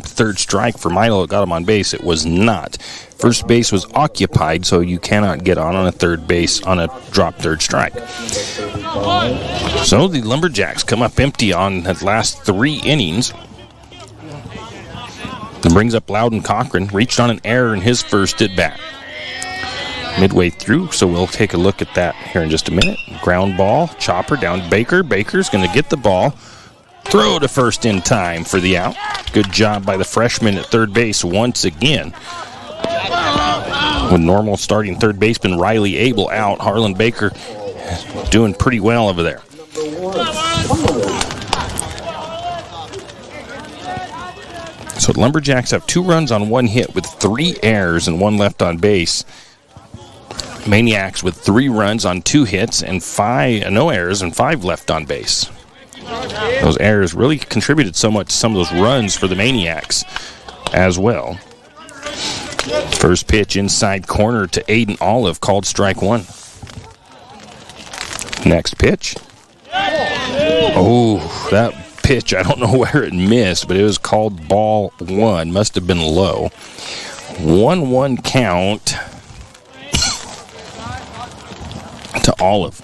third strike for Milo. It got him on base. It was not. First base was occupied, so you cannot get on a third base on a drop third strike. So the Lumberjacks come up empty on the last 3 innings. Brings up Loudon Cochran. Reached on an error in his first at bat. Midway through, so we'll take a look at that here in just a minute. Ground ball, chopper down to Baker. Baker's going to get the ball. Throw to first in time for the out. Good job by the freshman at third base once again. With normal starting third baseman Riley Abel out, Harlan Baker doing pretty well over there. So the Lumberjacks have 2 runs on 1 hit with 3 errors and 1 left on base. Maniacs with 3 runs on 2 hits and no errors and 5 left on base. Those errors really contributed so much to some of those runs for the Maniacs as well. First pitch inside corner to Aiden Olive, called strike 1. Next pitch. Oh, that pitch, I don't know where it missed, but it was called ball 1. Must have been low. 1-1 count to Olive.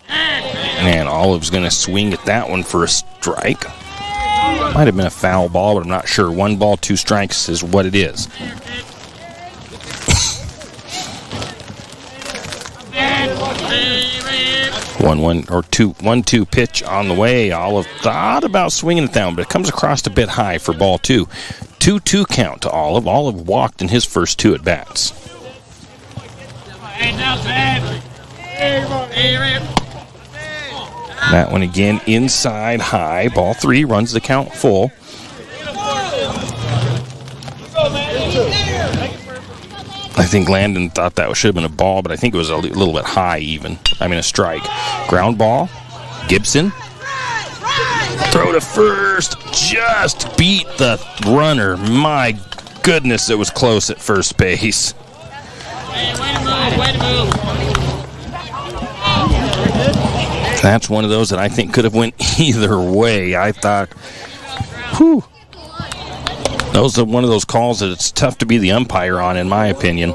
And Olive's going to swing at that one for a strike. Might have been a foul ball, but I'm not sure. 1 ball, 2 strikes is what it is. 1-2 pitch on the way. Olive thought about swinging it down, but it comes across a bit high for ball 2. 2-2 count to Olive. Olive walked in his first 2 at bats. That one again inside high. Ball 3 runs the count full. I think Landon thought that should have been a ball, but I think it was a little bit high even. A strike. Ground ball. Gibson. Throw to first. Just beat the runner. My goodness, it was close at first base. That's one of those that I think could have went either way. I thought, whew. Those are one of those calls that it's tough to be the umpire on, in my opinion.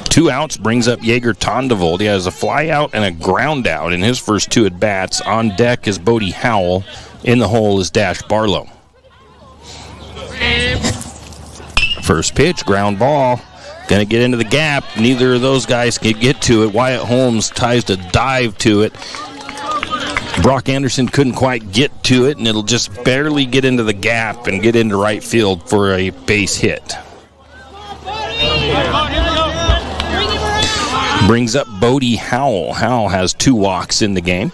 2 outs brings up Jaeger Tondevold. He has a fly out and a ground out in his first 2 at bats. On deck is Bodie Howell. In the hole is Dash Barlow. First pitch, ground ball. Going to get into the gap. Neither of those guys can get to it. Wyatt Holmes tries to dive to it. Brock Anderson couldn't quite get to it, and it'll just barely get into the gap and get into right field for a base hit. Brings up Bodie Howell. Howell has 2 walks in the game.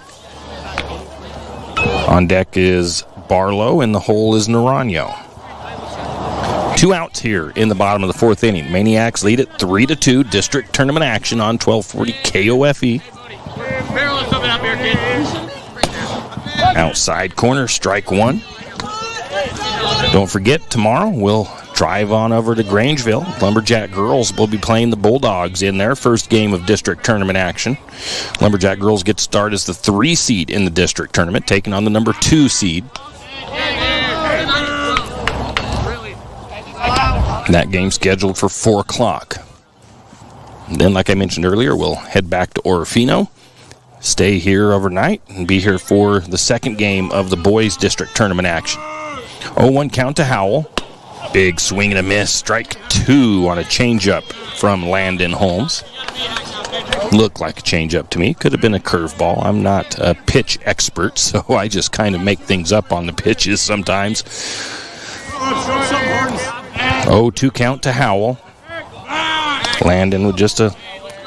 On deck is Barlow, and the hole is Naranjo. 2 outs here in the bottom of the 4th inning. Maniacs lead it 3-2. District tournament action on 1240 KOFE. Outside corner, strike 1. Don't forget, tomorrow we'll drive on over to Grangeville. Lumberjack girls will be playing the Bulldogs in their first game of district tournament action. Lumberjack girls get started as the 3 seed in the district tournament, taking on the number 2 seed. That game scheduled for 4 o'clock. Then, like I mentioned earlier, we'll head back to Orofino, stay here overnight, and be here for the second game of the boys' district tournament action. 0-1 count to Howell. Big swing and a miss. Strike 2 on a changeup from Landon Holmes. Looked like a changeup to me. Could have been a curveball. I'm not a pitch expert, so I just kind of make things up on the pitches sometimes. 0-2 count to Howell. Landon with just a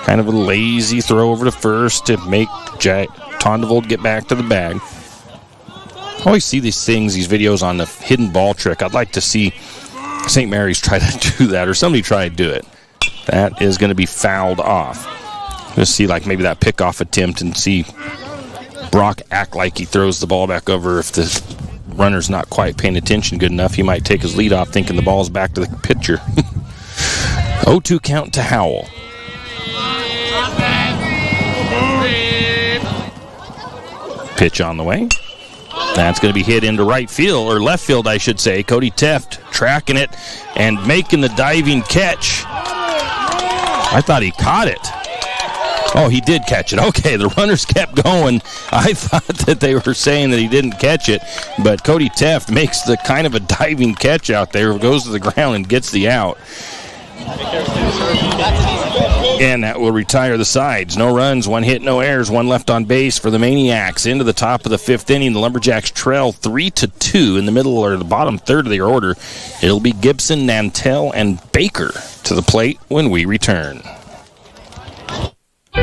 kind of a lazy throw over to first to make Tondevold get back to the bag. I always see these things, these videos on the hidden ball trick. I'd like to see St. Mary's try to do that, or somebody try to do it. That is going to be fouled off. Just see like maybe that pickoff attempt and see Brock act like he throws the ball back over. If the runner's not quite paying attention good enough, he might take his lead off thinking the ball's back to the pitcher. 0-2 count to Howell. Pitch on the way. That's going to be hit into right field, or left field, I should say. Cody Teft tracking it and making the diving catch. I thought he caught it. Oh, he did catch it. Okay, the runners kept going. I thought that they were saying that he didn't catch it, but Cody Teft makes the kind of a diving catch out there, goes to the ground and gets the out. And that will retire the sides. No runs, 1 hit, no errors, 1 left on base for the Maniacs. Into the top of the 5th inning, the Lumberjacks trail 3-2 in the middle or the bottom third of their order. It'll be Gibson, Nantel, and Baker to the plate when we return.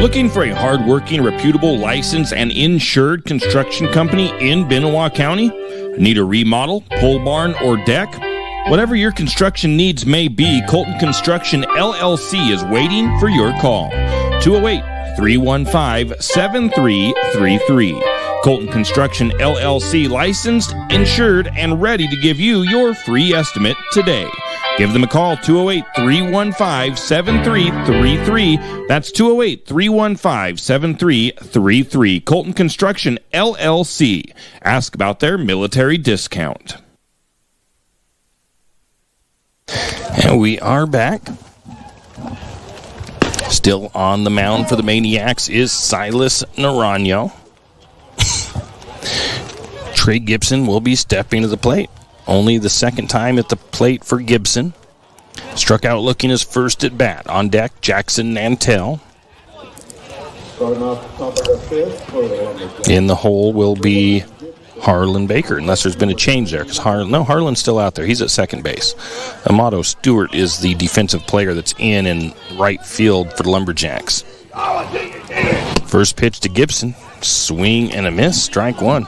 Looking for a hard-working, reputable, licensed, and insured construction company in Benoit County? Need a remodel, pole barn, or deck? Whatever your construction needs may be, Colton Construction LLC is waiting for your call. 208-315-7333. Colton Construction LLC, licensed, insured, and ready to give you your free estimate today. Give them a call, 208-315-7333. That's 208-315-7333. Colton Construction LLC. Ask about their military discount. And we are back. Still on the mound for the Maniacs is Silas Naranjo. Trey Gibson will be stepping to the plate. Only the second time at the plate for Gibson. Struck out looking his first at bat. On deck, Jackson Nantel. In the hole will be Harlan Baker, unless there's been a change there, because Harlan's still out there. He's at second base. Amato Stewart is the defensive player that's in right field for the Lumberjacks. First pitch to Gibson, swing and a miss, strike 1.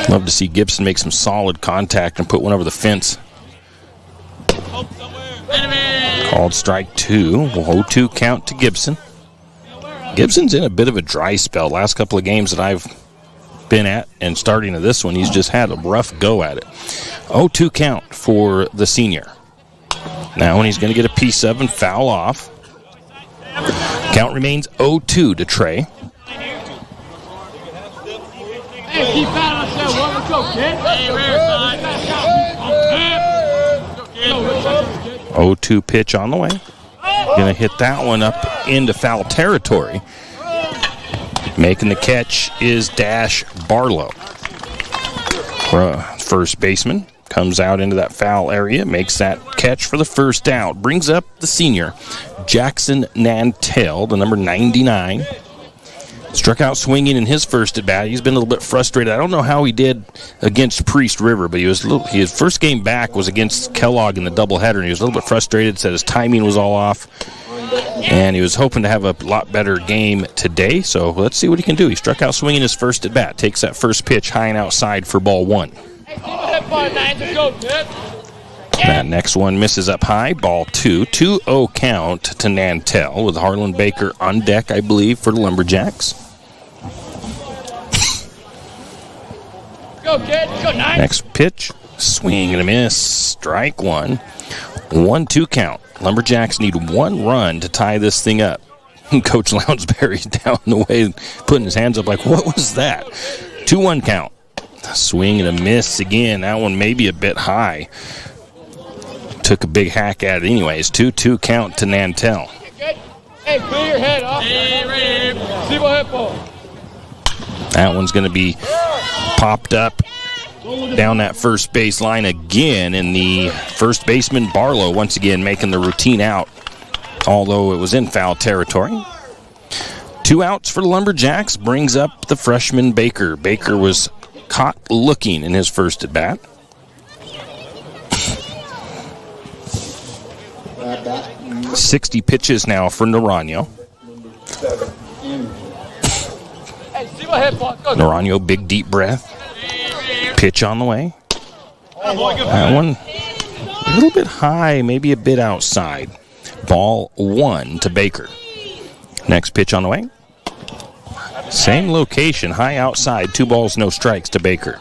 Love to see Gibson make some solid contact and put one over the fence. Called strike 2, 0-2 count to Gibson. Gibson's in a bit of a dry spell. Last couple of games that I've been at, and starting to this one, he's just had a rough go at it. 0-2 count for the senior. Now when he's going to get a piece of and foul off. Count remains 0-2 to Trey. Hey, keep battling, let's go, kid. Hey, rear side. 0-2 pitch on the way. Going to hit that one up into foul territory. Making the catch is Dash Barlow. First baseman comes out into that foul area, makes that catch for the first out. Brings up the senior, Jackson Nantel, the number 99. Struck out swinging in his first at bat. He's been a little bit frustrated. I don't know how he did against Priest River, but his first game back was against Kellogg in the doubleheader, and he was a little bit frustrated, said his timing was all off, and he was hoping to have a lot better game today, so let's see what he can do. He struck out swinging his first at bat, takes that first pitch high and outside for ball 1. That next one misses up high, ball 2. 2-0 count to Nantel with Harlan Baker on deck, I believe, for the Lumberjacks. Go, kid. Go, 9. Next pitch, swing and a miss, strike 1. 1-2 count. Lumberjacks need 1 run to tie this thing up. Coach Lounsbury's down the way, putting his hands up like, what was that? 2-1 count. Swing and a miss again. That one may be a bit high. Took a big hack at it anyways. 2-2 count to Nantel. Hey, clear your head off. Hey, that one's going to be popped up down that first base line again, and the first baseman Barlow once again making the routine out, although it was in foul territory. 2 outs for the Lumberjacks, brings up the freshman Baker. Baker was caught looking in his first at bat. Hey, 60 pitches now for Naranjo. Naranjo, big deep breath. Pitch on the way. That one a little bit high, maybe a bit outside. Ball 1 to Baker. Next pitch on the way. Same location, high outside. 2 balls, no strikes to Baker.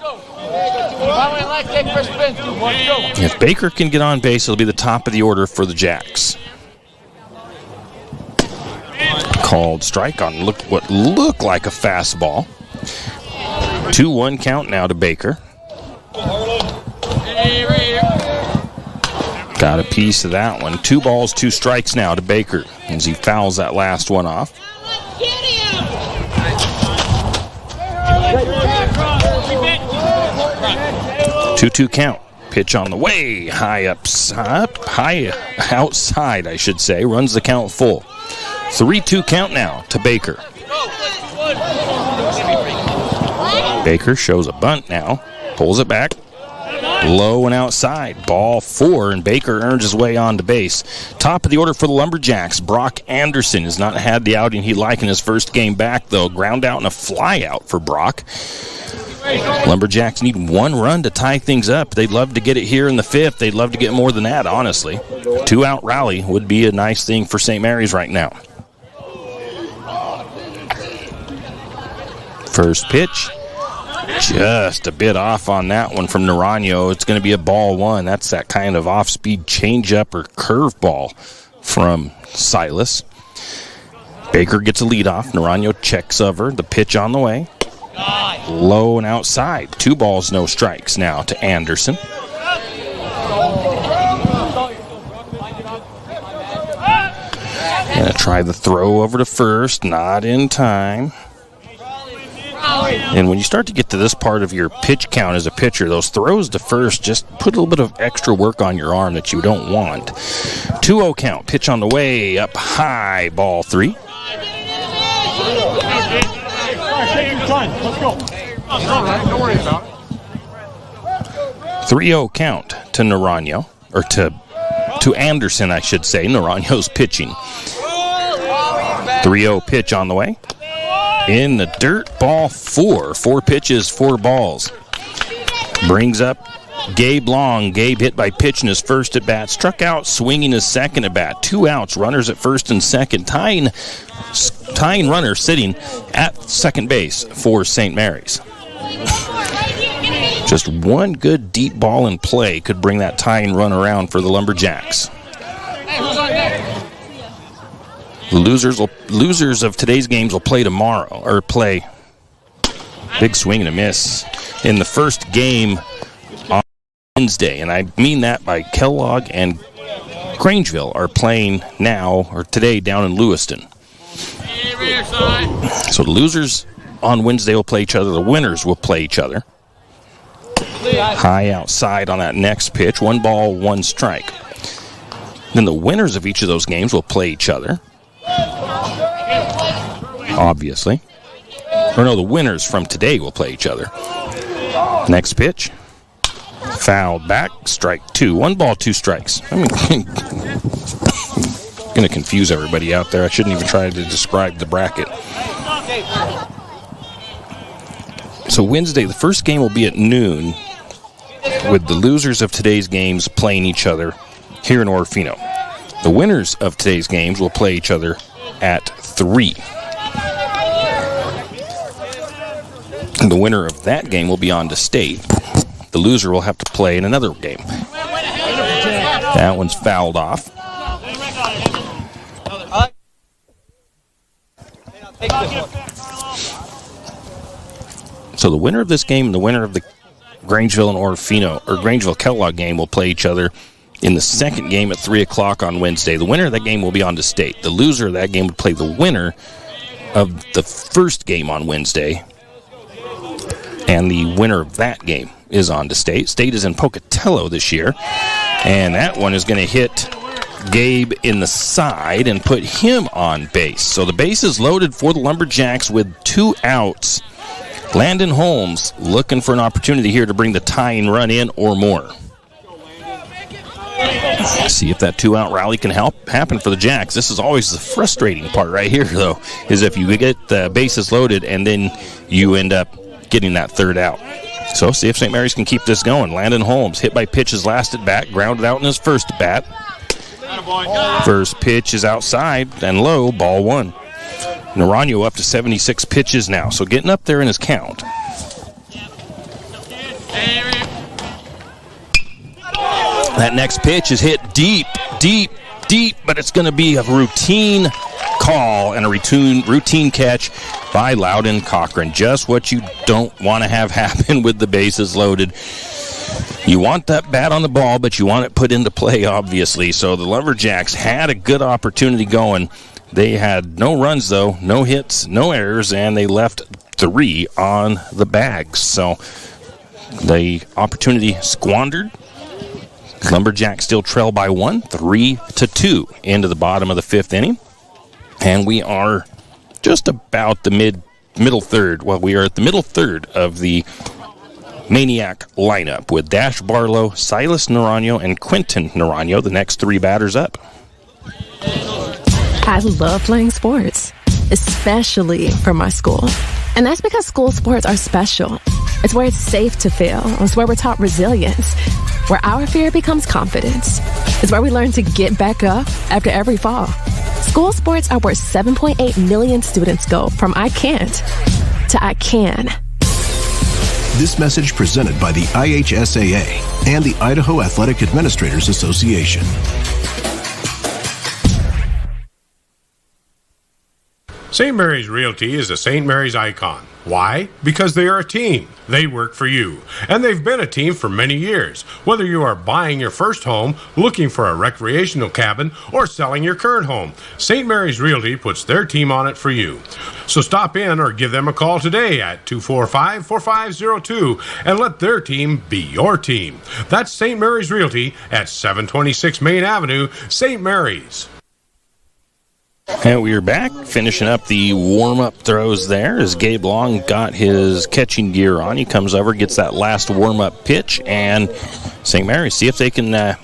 If Baker can get on base, it'll be the top of the order for the Jacks. Called strike on what looked like a fastball. 2-1 count now to Baker. Got Got a piece of that one. 2 balls, 2 strikes now to Baker as he fouls that last one off. 2-2 count. Pitch on the way. High outside, I should say. Runs the count full. 3-2 count now to Baker. Baker shows a bunt now. Pulls it back. Low and outside. Ball 4, and Baker earns his way onto base. Top of the order for the Lumberjacks. Brock Anderson has not had the outing he'd like in his first game back, though. Ground out and a fly out for Brock. Lumberjacks need 1 run to tie things up. They'd love to get it here in the 5th. They'd love to get more than that, honestly. 2-out rally would be a nice thing for St. Mary's right now. First pitch. Just a bit off on that one from Naranjo. It's going to be a ball 1. That's that kind of off-speed changeup or curveball from Silas. Baker gets a leadoff. Naranjo checks over. The pitch on the way. Low and outside. 2 balls, no strikes now to Anderson. Gonna try the throw over to first. Not in time. And when you start to get to this part of your pitch count as a pitcher, those throws to first just put a little bit of extra work on your arm that you don't want. 2-0 count. Pitch on the way. Up high. Ball 3. Take your time. Let's go. Don't worry about it. 3-0 count to Naranjo, or to Anderson, I should say. Naranjo's pitching. 3-0 pitch on the way. In the dirt, ball 4. 4 pitches, 4 balls. Brings up Gabe Long. Gabe hit by pitch in his first at bat. Struck out swinging his second at bat. 2 outs. Runners at first and second. Tying runner sitting at second base for St. Mary's. Just 1 good deep ball in play could bring that tying run around for the Lumberjacks. Losers of today's games will play tomorrow, or play big swing and a miss in the first game on Wednesday. And I mean that by Kellogg and Grangeville are playing now, or today, down in Lewiston. So the losers on Wednesday will play each other. The winners will play each other. High outside on that next pitch. 1 ball, 1 strike. Then the winners of each of those games will play each other. Obviously. Or no, the winners from today will play each other. Next pitch. Fouled back. Strike 2. 1 ball, 2 strikes. I mean, going to confuse everybody out there. I shouldn't even try to describe the bracket. So Wednesday, the first game will be at noon, with the losers of today's games playing each other here in Orofino. The winners of today's games will play each other at 3. And the winner of that game will be on to state. The loser will have to play in another game. That one's fouled off. So the winner of this game and the winner of the Grangeville and Orofino, or Grangeville-Kellogg game, will play each other in the second game at 3 o'clock on Wednesday. The winner of that game will be on to state. The loser of that game would play the winner of the first game on Wednesday. And the winner of that game is on to state. State is in Pocatello this year. And that one is going to hit Gabe in the side and put him on base. So the base is loaded for the Lumberjacks with 2 outs. Landon Holmes looking for an opportunity here to bring the tying run in or more. See if that 2-out rally can happen for the Jacks. This is always the frustrating part right here, though, is if you get the bases loaded and then you end up getting that 3rd out. So see if St. Mary's can keep this going. Landon Holmes hit by pitch his last at bat, grounded out in his first at bat. First pitch is outside and low, ball 1. Naranjo up to 76 pitches now, so getting up there in his count. That next pitch is hit deep, but it's going to be a routine call and a routine catch by Loudon Cochran. Just what you don't want to have happen with the bases loaded. You want that bat on the ball, but you want it put into play, obviously. So the Lumberjacks had a good opportunity going. They had no runs, though, no hits, no errors, and they left 3 on the bags. So the opportunity squandered. Lumberjacks still trail by 1, 3-2 into the bottom of the 5th inning. And we are just about the middle third. Well, we are at the middle third of the Maniac lineup with Dash Barlow, Silas Naranjo, and Quentin Naranjo, the next 3 batters up. I love playing sports, especially for my school. And that's because school sports are special. It's where it's safe to fail. It's where we're taught resilience, where our fear becomes confidence. It's where we learn to get back up after every fall. School sports are where 7.8 million students go from I can't to I can. This message presented by the IHSAA and the Idaho Athletic Administrators Association. St. Mary's Realty is a St. Mary's icon. Why? Because they are a team. They work for you. And they've been a team for many years. Whether you are buying your first home, looking for a recreational cabin, or selling your current home, St. Mary's Realty puts their team on it for you. So stop in or give them a call today at 245-4502 and let their team be your team. That's St. Mary's Realty at 726 Main Avenue, St. Mary's. And we are back, finishing up the warm-up throws there as Gabe Long got his catching gear on. He comes over, gets that last warm-up pitch, and St. Mary's see if they can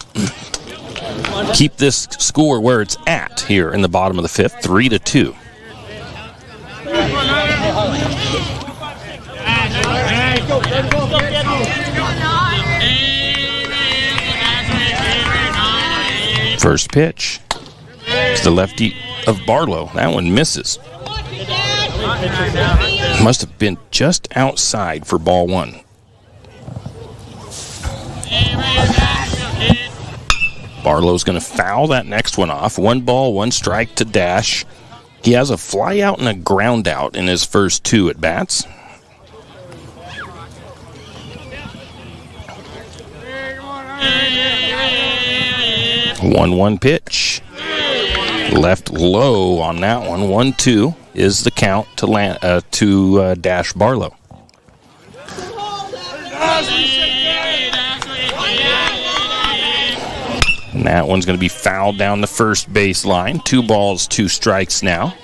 keep this score where it's at here in the bottom of the 5th, 3-2. First pitch to the lefty of Barlow. That one misses. Must have been just outside for ball 1. Barlow's going to foul that next one off. 1 ball, 1 strike to Dash. He has a fly out and a ground out in his first 2 at bats. One pitch. Left low on that one. 1-2 is the count to Dash Barlow. And that one's going to be fouled down the first base line. 2 balls, 2 strikes now.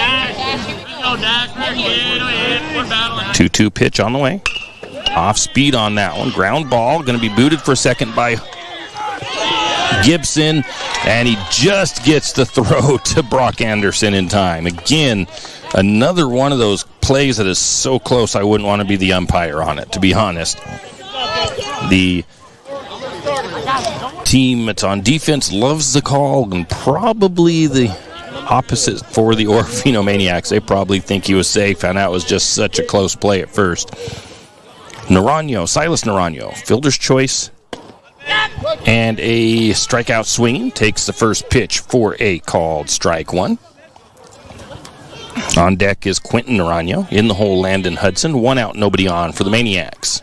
Dash. 2-2 pitch on the way. Off speed on that one. Ground ball. Going to be booted for second by Gibson. And he just gets the throw to Brock Anderson in time. Again, another one of those plays that is so close I wouldn't want to be the umpire on it, to be honest. The team that's on defense loves the call, and probably the opposite for the Orofino Maniacs. They probably think he was safe, and that was just such a close play at first. Silas Naranjo, fielder's choice, and a strikeout swinging, takes the first pitch for a called strike 1. On deck is Quentin Naranjo. In the hole, Landon Hudson. 1 out, nobody on for the Maniacs.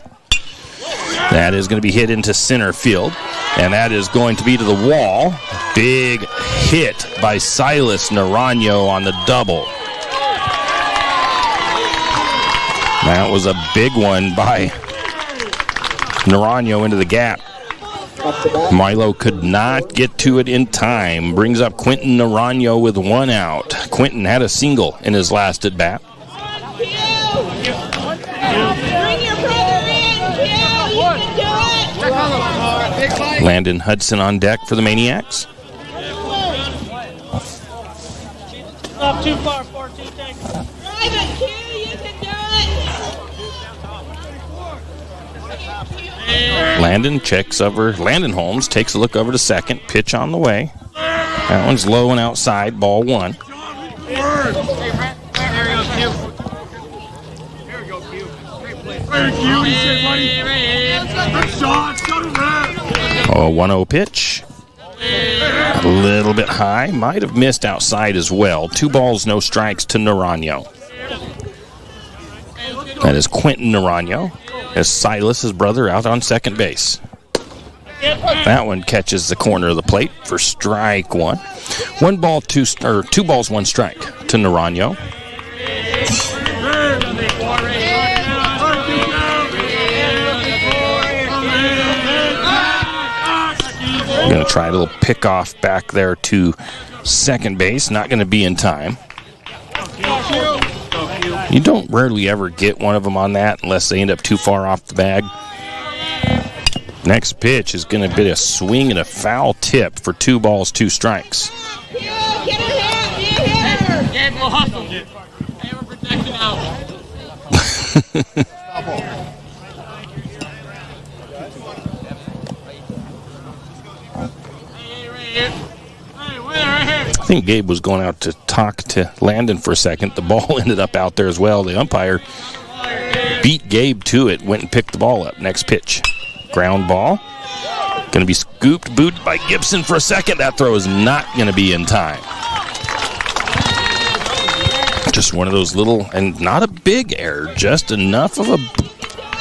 That is going to be hit into center field, and that is going to be to the wall. Big hit by Silas Naranjo on the double. That was a big one by Naranjo into the gap. Milo could not get to it in time. Brings up Quentin Naranjo with 1 out. Quentin had a single in his last at bat. Landon Hudson on deck for the Maniacs. Not too far, 14. Landon checks over. Landon Holmes takes a look over to second. Pitch on the way. That one's low and outside. Ball 1. Oh, 1-0 pitch. A little bit high. Might have missed outside as well. 2 balls, no strikes to Naranjo. That is Quentin Naranjo. As Silas, his brother, out on second base. That one catches the corner of the plate for strike one. Two balls, one strike to Naranjo. Going to try a little pickoff back there to second base. Not going to be in time. You don't rarely ever get one of them on that unless they end up too far off the bag. Next pitch is going to be a swing and a foul tip for 2 balls, 2 strikes. I think Gabe was going out to talk to Landon for a second. The ball ended up out there as well. The umpire beat Gabe to it, went and picked the ball up. Next pitch. Ground ball. Going to be scooped, booted by Gibson for a second. That throw is not going to be in time. Just one of those little, and not a big error, just enough of a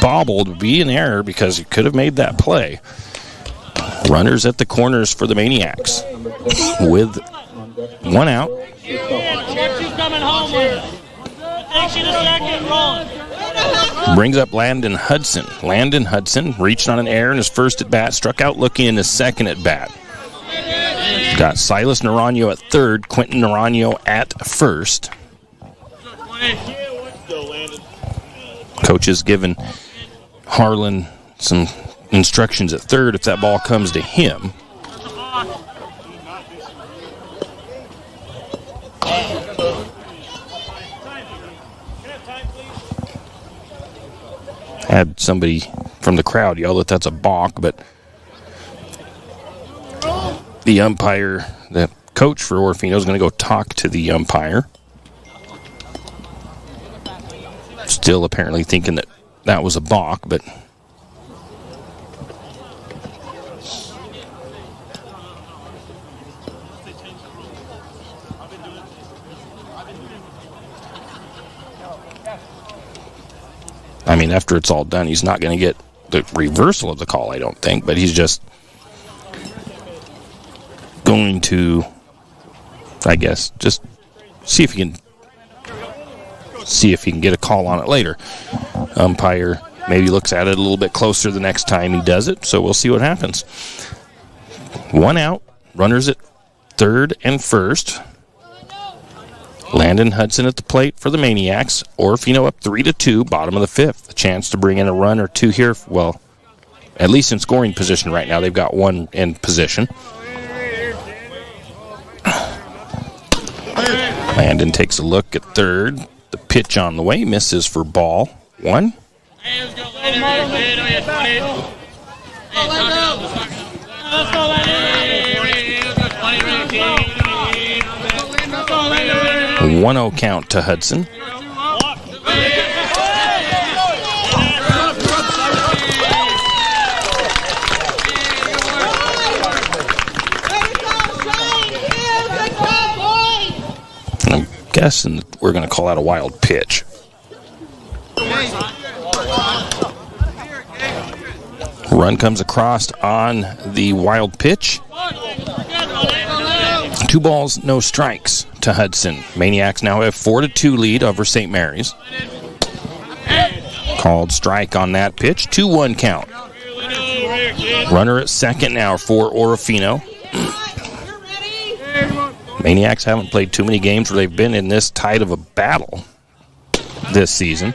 bobble to be an error because you could have made that play. Runners at the corners for the Maniacs with 1 out. Brings up Landon Hudson. Landon Hudson reached on an error in his first at bat, struck out looking in his second at bat. Got Silas Naranjo at third, Quentin Naranjo at first. Coach has given Harlan some instructions at third if that ball comes to him. Had somebody from the crowd yell that that's a balk, but the umpire, the coach for Orofino, is going to go talk to the umpire. Still apparently thinking that that was a balk, but I mean, after it's all done, he's not going to get the reversal of the call, I don't think, but he's just going to, I guess, just see if he can get a call on it later. Umpire maybe looks at it a little bit closer the next time he does it, so we'll see what happens. 1 out, runners at third and first. Landon Hudson at the plate for the Maniacs. Orofino up 3-2, bottom of the fifth. A chance to bring in a run or two here. Well, at least in scoring position right now. They've got one in position. Landon takes a look at third. The pitch on the way. Misses for ball 1. A 1-0 count to Hudson. I'm guessing we're going to call that a wild pitch. Run comes across on the wild pitch. 2 balls, no strikes to Hudson. Maniacs now have 4-2 lead over St. Mary's. Called strike on that pitch. 2-1 count. Runner at second now for Orofino. Maniacs haven't played too many games where they've been in this tight of a battle this season.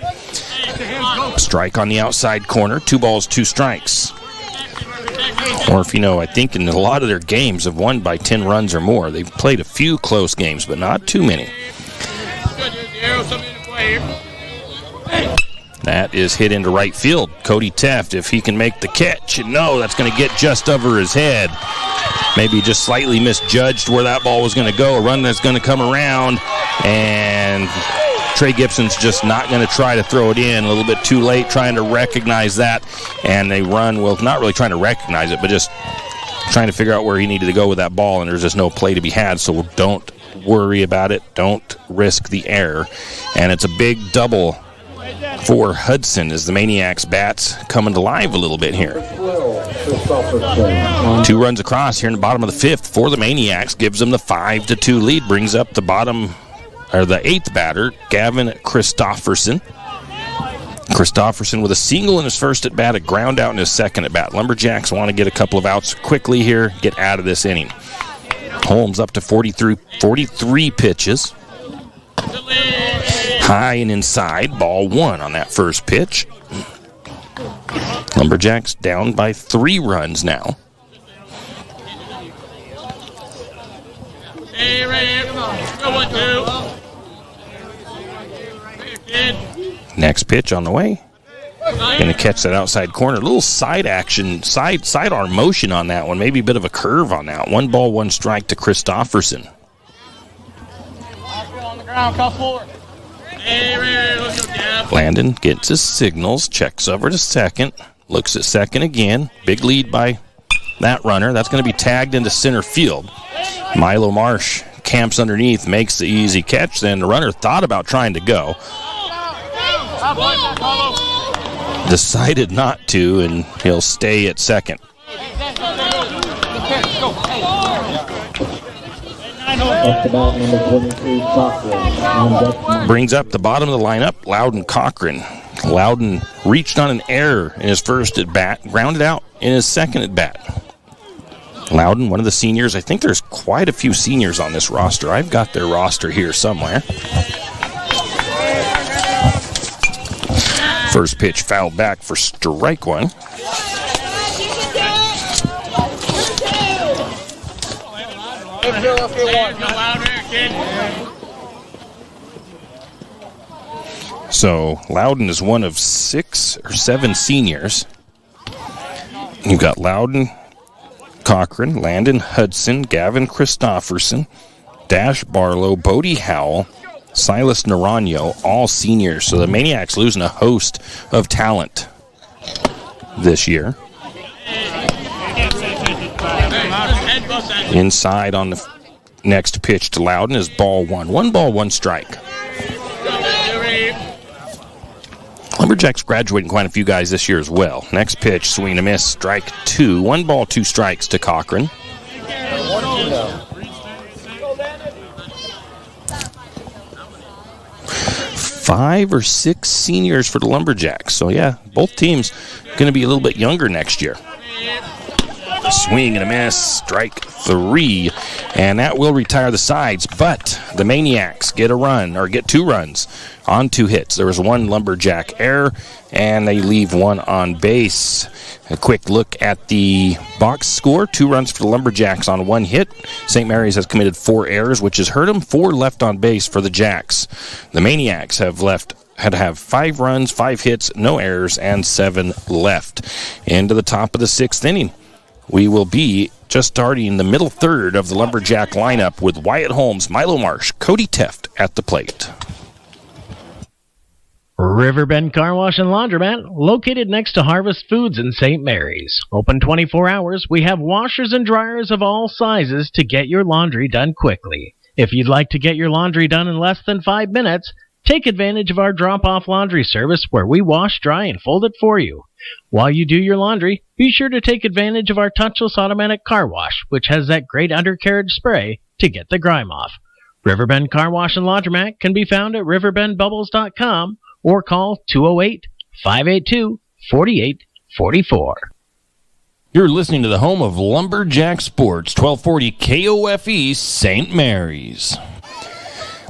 Strike on the outside corner. 2 balls, 2 strikes. Orofino, I think, in a lot of their games have won by 10 runs or more. They've played a few close games, but not too many. That is hit into right field. Cody Teft, if he can make the catch, that's going to get just over his head. Maybe just slightly misjudged where that ball was going to go. A run that's going to come around, and Trey Gibson's just not going to try to throw it in. A little bit too late, trying to recognize that. And they run, well, not really trying to recognize it, but just trying to figure out where he needed to go with that ball, and there's just no play to be had, so don't worry about it. Don't risk the error. And it's a big double for Hudson as the Maniacs bats coming to life a little bit here. 2 runs across here in the bottom of the 5th for the Maniacs, gives them the 5-2 lead, brings up the the 8th batter, Gavin Christofferson. Christofferson with a single in his first at bat, a ground out in his second at bat. Lumberjacks want to get a couple of outs quickly here, get out of this inning. Holmes up to 43 pitches. High and inside, ball 1 on that first pitch. Lumberjacks down by 3 runs now. Hey, right here, come on. Go 1-2. Next pitch on the way. Going to catch that outside corner. A little side action, sidearm motion on that one. Maybe a bit of a curve on that. 1 ball, 1 strike to Christofferson. On the ground, call 4. Hey, right, let's go, Gav. Landon gets his signals, checks over to second, looks at second again. Big lead by that runner. That's going to be tagged into center field. Milo Marsh camps underneath, makes the easy catch. Then the runner thought about trying to go. Decided not to, and he'll stay at second. Brings up the bottom of the lineup, Loudon Cochran. Loudon reached on an error in his first at bat, grounded out in his second at bat. Loudon, one of the seniors. I think there's quite a few seniors on this roster. I've got their roster here somewhere. First pitch fouled back for strike 1. So Loudon is one of 6 or 7 seniors. You've got Loudon, Cochran, Landon Hudson, Gavin Christofferson, Dash Barlow, Bodie Howell, Silas Naranjo, all seniors. So the Maniacs losing a host of talent this year. Inside on the next pitch to Loudon is ball 1. 1 ball, 1 strike. Lumberjacks graduating quite a few guys this year as well. Next pitch, swing and a miss, strike 2. 1 ball, 2 strikes to Cochran. 5 or 6 seniors for the Lumberjacks. So, yeah, both teams going to be a little bit younger next year. Swing and a miss, strike 3, and that will retire the sides. But the Maniacs get a run, or get 2 runs on 2 hits. There was 1 Lumberjack error, and they leave 1 on base. A quick look at the box score. 2 runs for the Lumberjacks on 1 hit. St. Mary's has committed 4 errors, which has hurt them. 4 left on base for the Jacks. The Maniacs had to have 5 runs, 5 hits, no errors, and 7 left. Into the top of the 6th inning. We will be just starting the middle third of the Lumberjack lineup with Wyatt Holmes, Milo Marsh, Cody Teft at the plate. Riverbend Car Wash and Laundromat, located next to Harvest Foods in St. Mary's. Open 24 hours, we have washers and dryers of all sizes to get your laundry done quickly. If you'd like to get your laundry done in less than 5 minutes, take advantage of our drop-off laundry service where we wash, dry, and fold it for you. While you do your laundry, be sure to take advantage of our touchless automatic car wash, which has that great undercarriage spray to get the grime off. Riverbend Car Wash and Laundromat can be found at riverbendbubbles.com or call 208-582-4844. You're listening to the home of Lumberjack Sports, 1240 KOFE, St. Mary's.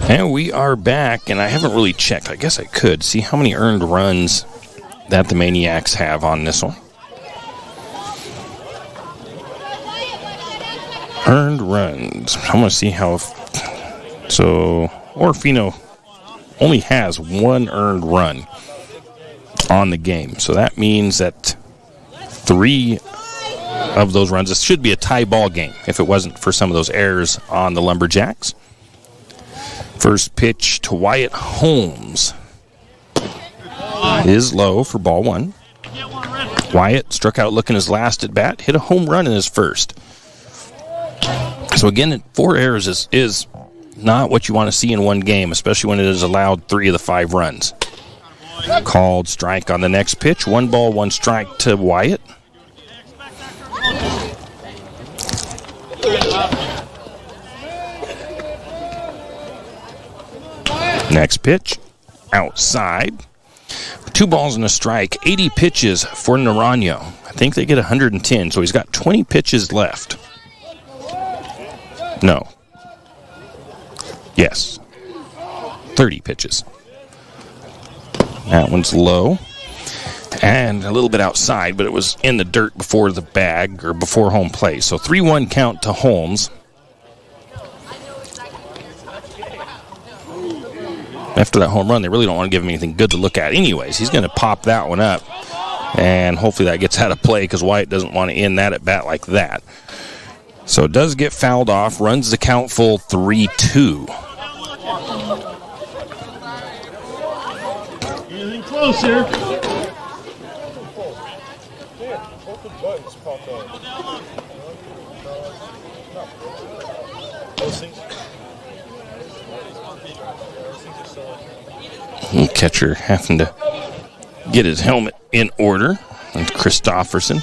And we are back, and I haven't really checked. I guess I could see how many earned runs that the Maniacs have on this one. Earned runs. I want to see how... So, Orfino only has 1 earned run on the game. So that means that 3 of those runs, this should be a tie ball game if it wasn't for some of those errors on the Lumberjacks. First pitch to Wyatt Holmes is low for ball 1. Wyatt struck out looking his last at bat, hit a home run in his first. So again, 4 errors is not what you want to see in one game, especially when it has allowed 3 of the 5 runs. Called strike on the next pitch. 1 ball, 1 strike to Wyatt. Next pitch, outside. 2 balls and a strike. 80 pitches for Naranjo. I think they get 110, so he's got 20 pitches left. No. Yes. 30 pitches. That one's low. And a little bit outside, but it was in the dirt before the bag, or before home plate. So 3-1 count to Holmes. After that home run, they really don't want to give him anything good to look at anyways. He's going to pop that one up, and hopefully that gets out of play because Wyatt doesn't want to end that at bat like that. So it does get fouled off, runs the count full 3-2. Anything close here? Catcher having to get his helmet in order. And Christofferson.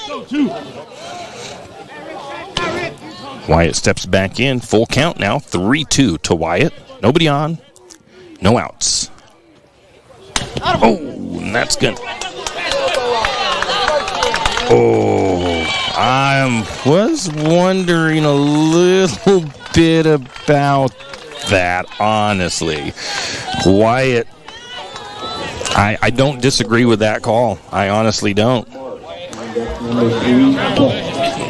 Wyatt steps back in. Full count now. 3-2 to Wyatt. Nobody on. No outs. Oh, and that's good. Oh, I was wondering a little bit about that, honestly. Wyatt, I don't disagree with that call. I honestly don't.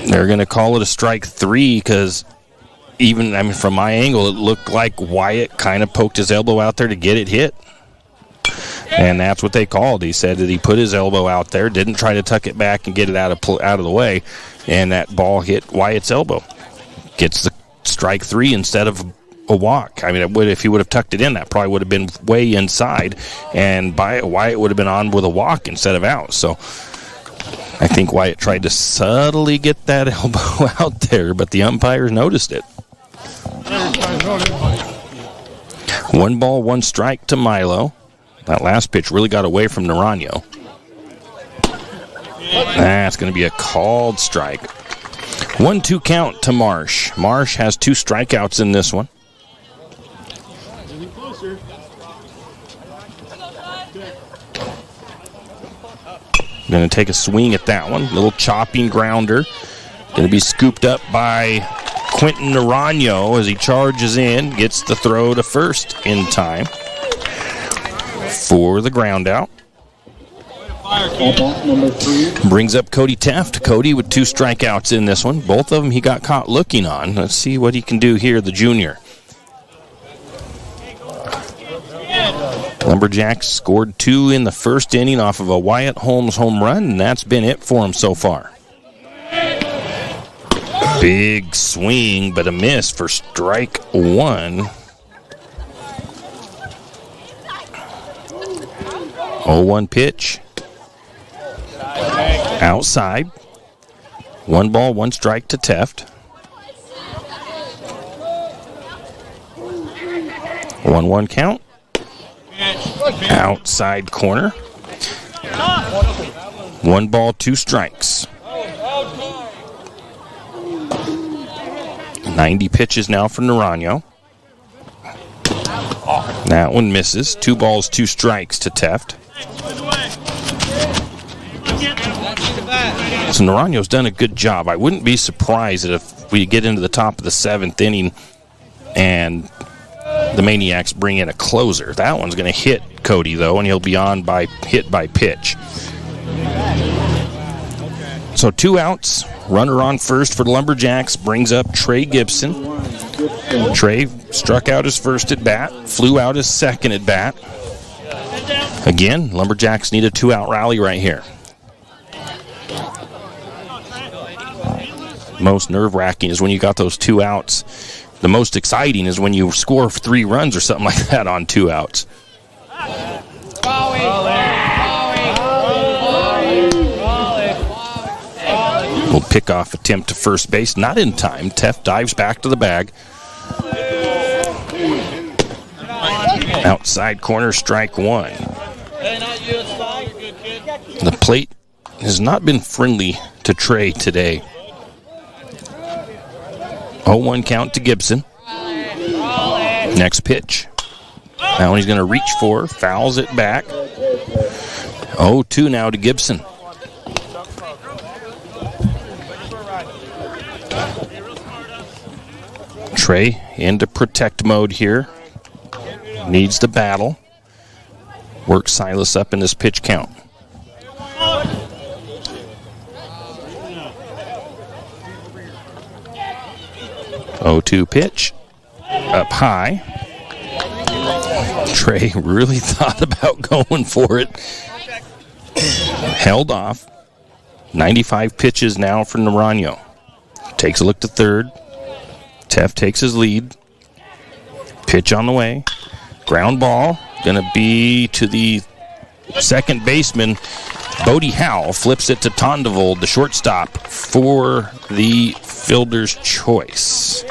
They're going to call it a strike 3 because even, from my angle, it looked like Wyatt kind of poked his elbow out there to get it hit. And that's what they called. He said that he put his elbow out there, didn't try to tuck it back and get it out of the way, and that ball hit Wyatt's elbow. Gets the strike 3 instead of a walk. I mean, if he would have tucked it in, that probably would have been way inside, and Wyatt would have been on with a walk instead of out. So I think Wyatt tried to subtly get that elbow out there, but the umpires noticed it. 1 ball, 1 strike to Milo. That last pitch really got away from Naranjo. That's going to be a called strike. 1-2 count to Marsh. Marsh has 2 strikeouts in this one. Going to take a swing at that one. Little chopping grounder. Going to be scooped up by Quentin Naranjo as he charges in. Gets the throw to first in time for the ground out. Brings up Cody Teft. Cody with 2 strikeouts in this one. Both of them he got caught looking on. Let's see what he can do here, the junior. Lumberjacks scored 2 in the first inning off of a Wyatt Holmes home run, and that's been it for him so far. Big swing, but a miss for strike 1. 0-1 pitch. Outside. 1 ball, 1 strike to Teft. 1-1 count. Outside corner. 1 ball, 2 strikes. 90 pitches now for Naranjo. That one misses. 2 balls, 2 strikes to Teft. So Naranjo's done a good job. I wouldn't be surprised if we get into the top of the 7th inning and the Maniacs bring in a closer. That one's going to hit Cody, though, and he'll be on by hit by pitch. So 2 outs. Runner on first for the Lumberjacks. Brings up Trey Gibson. Trey struck out his first at bat. Flew out his second at bat. Again, Lumberjacks need a 2-out rally right here. Most nerve-wracking is when you got those 2 outs. The most exciting is when you score 3 runs or something like that on 2 outs. Little pickoff attempt to first base. Not in time. Teft dives back to the bag. Outside corner, strike 1. The plate has not been friendly to Trey today. 0-1 count to Gibson. Next pitch. Now he's going to reach for, fouls it back. 0-2 now to Gibson. Trey into protect mode here. Needs to battle. Works Silas up in this pitch count. 0-2 pitch. Up high. Trey really thought about going for it. Held off. 95 pitches now for Naranjo. Takes a look to third. Teff takes his lead. Pitch on the way. Ground ball. Going to be to the second baseman. Bodie Howell flips it to Tondevold, the shortstop, for the fielder's choice.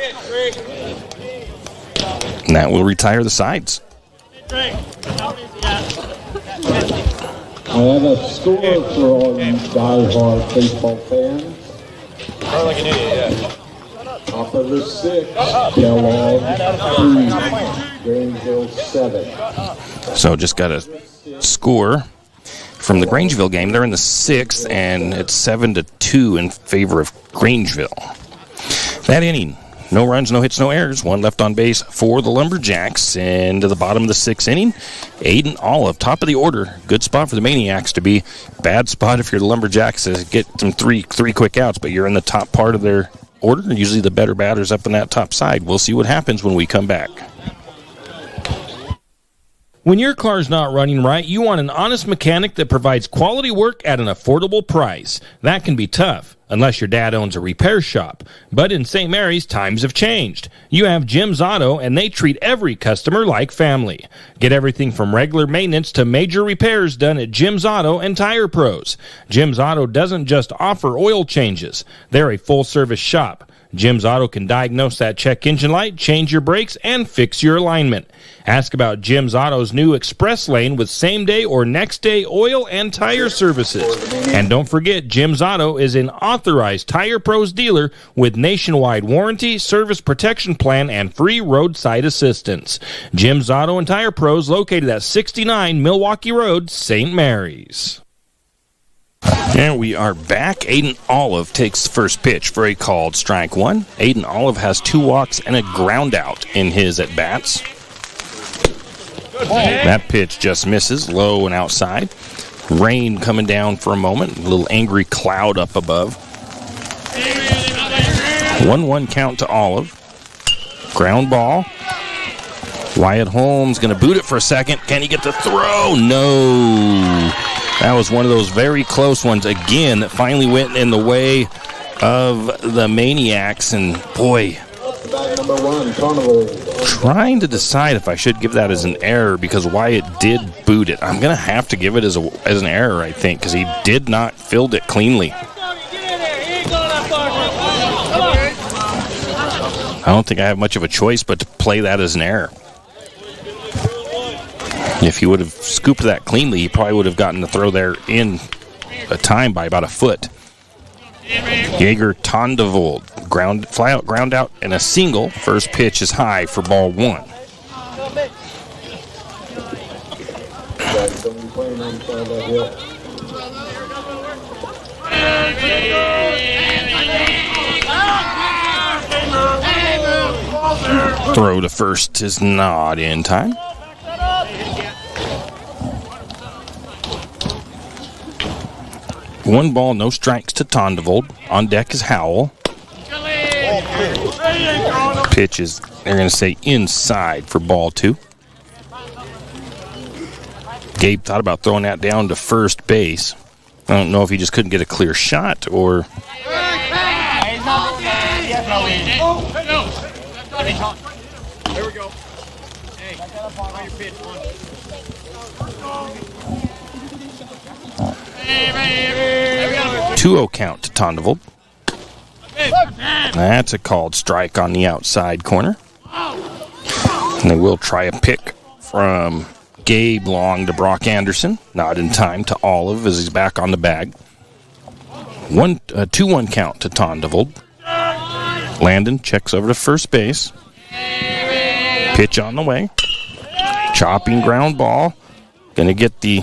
And that will retire the sides. I have a score for all you diehard baseball fans. Like an idiot, yeah. Top of the sixth, Kellogg 3, Grangeville 7. So just got a score from the Grangeville game. They're in the sixth, and it's 7-2 in favor of Grangeville. That inning, no runs, no hits, no errors. One left on base for the Lumberjacks. Into the bottom of the sixth inning, Aiden Olive, top of the order. Good spot for the Maniacs to be. Bad spot if you're the Lumberjacks to get some three quick outs, but you're in the top part of their order. Usually the better batters up in that top side. We'll see what happens when we come back. When your car's not running right, you want an honest mechanic that provides quality work at an affordable price. That can be tough, unless your dad owns a repair shop. But in St. Mary's, times have changed. You have Jim's Auto, and they treat every customer like family. Get everything from regular maintenance to major repairs done at Jim's Auto and Tire Pros. Jim's Auto doesn't just offer oil changes. They're a full-service shop. Jim's Auto can diagnose that check engine light, change your brakes, and fix your alignment. Ask about Jim's Auto's new Express Lane with same-day or next-day oil and tire services. And don't forget, Jim's Auto is an authorized Tire Pros dealer with nationwide warranty, service protection plan, and free roadside assistance. Jim's Auto and Tire Pros located at 69 Milwaukee Road, St. Mary's. And we are back. Aiden Olive takes the first pitch for a called strike one. Aiden Olive has 2 walks and a ground out in his at-bats. That pitch just misses, low and outside. Rain coming down for a moment. A little angry cloud up above. 1-1 count to Olive. Ground ball. Wyatt Holmes going to boot it for a second. Can he get the throw? No. That was one of those very close ones again that finally went in the way of the Maniacs. And boy, trying to decide if I should give that as an error because Wyatt did boot it. I'm going to have to give it as an error, I think, because he did not field it cleanly. I don't think I have much of a choice but to play that as an error. If he would have scooped that cleanly, he probably would have gotten the throw there in a time by about a foot. Jaeger Tondevold, fly out, ground out, and a single. First pitch is high for ball 1. Throw to first is not in time. One ball, no strikes to Tondevold. On deck is Howell. Pitch is, they're going to say, inside for ball 2. Gabe thought about throwing that down to first base. I don't know if he just couldn't get a clear shot or... There we go. Hey, on your pitch, one. 2-0 count to Tondevold. That's a called strike on the outside corner. And they will try a pick from Gabe long to Brock Anderson. Not in time to Olive as he's back on the bag. 2-1 count to Tondevold. Landon checks over to first base. Pitch on the way. Chopping ground ball. Going to get the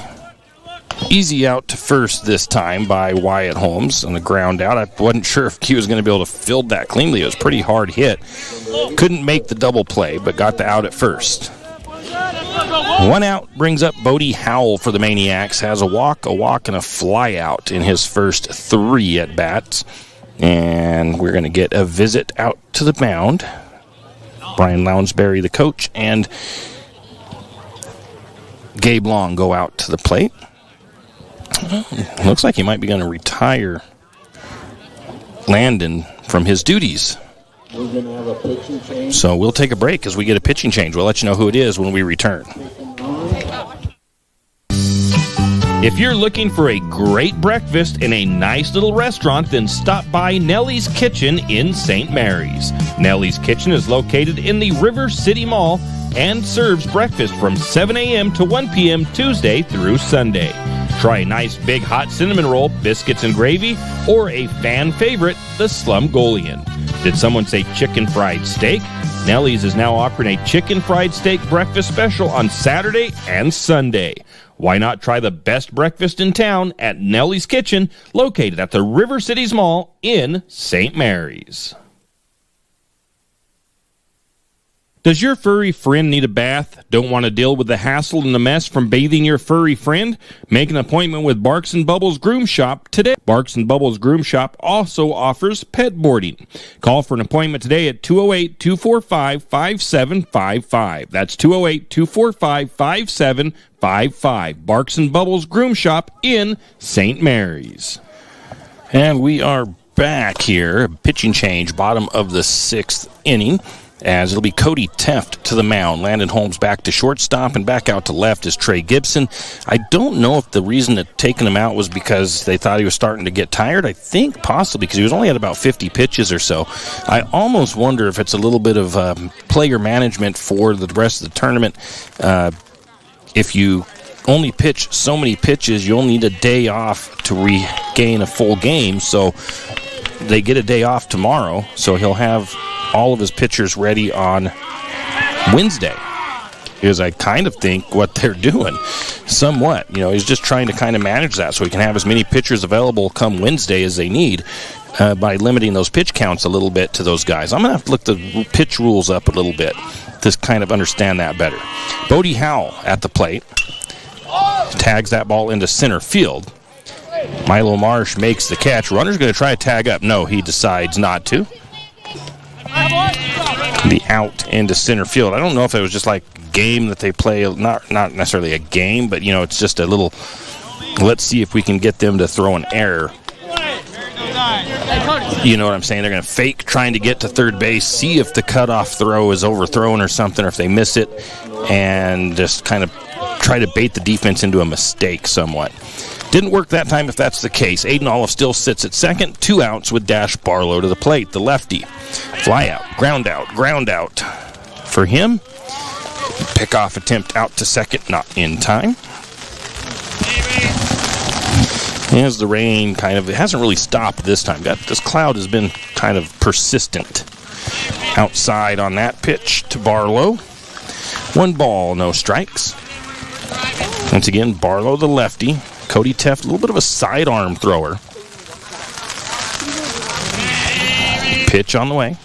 easy out to first this time by Wyatt Holmes on the ground out. I wasn't sure if he was going to be able to field that cleanly. It was a pretty hard hit. Couldn't make the double play, but got the out at first. 1 out brings up Bodie Howell for the Maniacs. Has a walk, and a fly out in his first 3 at-bats. And we're going to get a visit out to the mound. Brian Lounsbury, the coach, and Gabe Long go out to the plate. Looks like he might be going to retire Landon from his duties. We're going to have a pitching change. So we'll take a break as we get a pitching change. We'll let you know who it is when we return. If you're looking for a great breakfast in a nice little restaurant, then stop by Nellie's Kitchen in St. Mary's. Nellie's Kitchen is located in the River City Mall and serves breakfast from 7 a.m. to 1 p.m. Tuesday through Sunday. Try a nice big hot cinnamon roll, biscuits and gravy, or a fan favorite, the Slumgolian. Did someone say chicken fried steak? Nellie's is now offering a chicken fried steak breakfast special on Saturday and Sunday. Why not try the best breakfast in town at Nellie's Kitchen, located at the River Cities Mall in St. Mary's? Does your furry friend need a bath? Don't want to deal with the hassle and the mess from bathing your furry friend? Make an appointment with Barks & Bubbles Groom Shop today. Barks & Bubbles Groom Shop also offers pet boarding. Call for an appointment today at 208-245-5755. That's 208-245-5755. Barks & Bubbles Groom Shop in St. Mary's. And we are back here. Pitching change, bottom of the 6th inning. As it'll be Cody Teft to the mound. Landon Holmes back to shortstop, and back out to left is Trey Gibson. I don't know if the reason that taking him out was because they thought he was starting to get tired. I think possibly because he was only at about 50 pitches or so. I almost wonder if it's a little bit of player management for the rest of the tournament. If you only pitch so many pitches, you'll need a day off to regain a full game. So they get a day off tomorrow, so he'll have all of his pitchers ready on Wednesday. Is I kind of think what they're doing somewhat. You know, he's just trying to kind of manage that so he can have as many pitchers available come Wednesday as they need by limiting those pitch counts a little bit to those guys. I'm going to have to look the pitch rules up a little bit to kind of understand that better. Bodie Howell at the plate. Tags that ball into center field. Milo Marsh makes the catch. Runner's going to try to tag up. No, he decides not to. The out into center field. I don't know if it was just like a game that they play, not necessarily a game, but, you know, it's just a little, let's see if we can get them to throw an error. You know what I'm saying? They're going to fake trying to get to third base, see if the cutoff throw is overthrown or something, or if they miss it, and just kind of try to bait the defense into a mistake somewhat. Didn't work that time if that's the case. Aiden Olive still sits at second. 2 outs with Dash Barlow to the plate, the lefty. Fly out, ground out. For him, pickoff attempt out to second, not in time. As the rain it hasn't really stopped this time. This cloud has been kind of persistent. Outside on that pitch to Barlow. 1 ball, no strikes. Once again, Barlow the lefty. Cody Teft, a little bit of a sidearm thrower. Pitch on the way.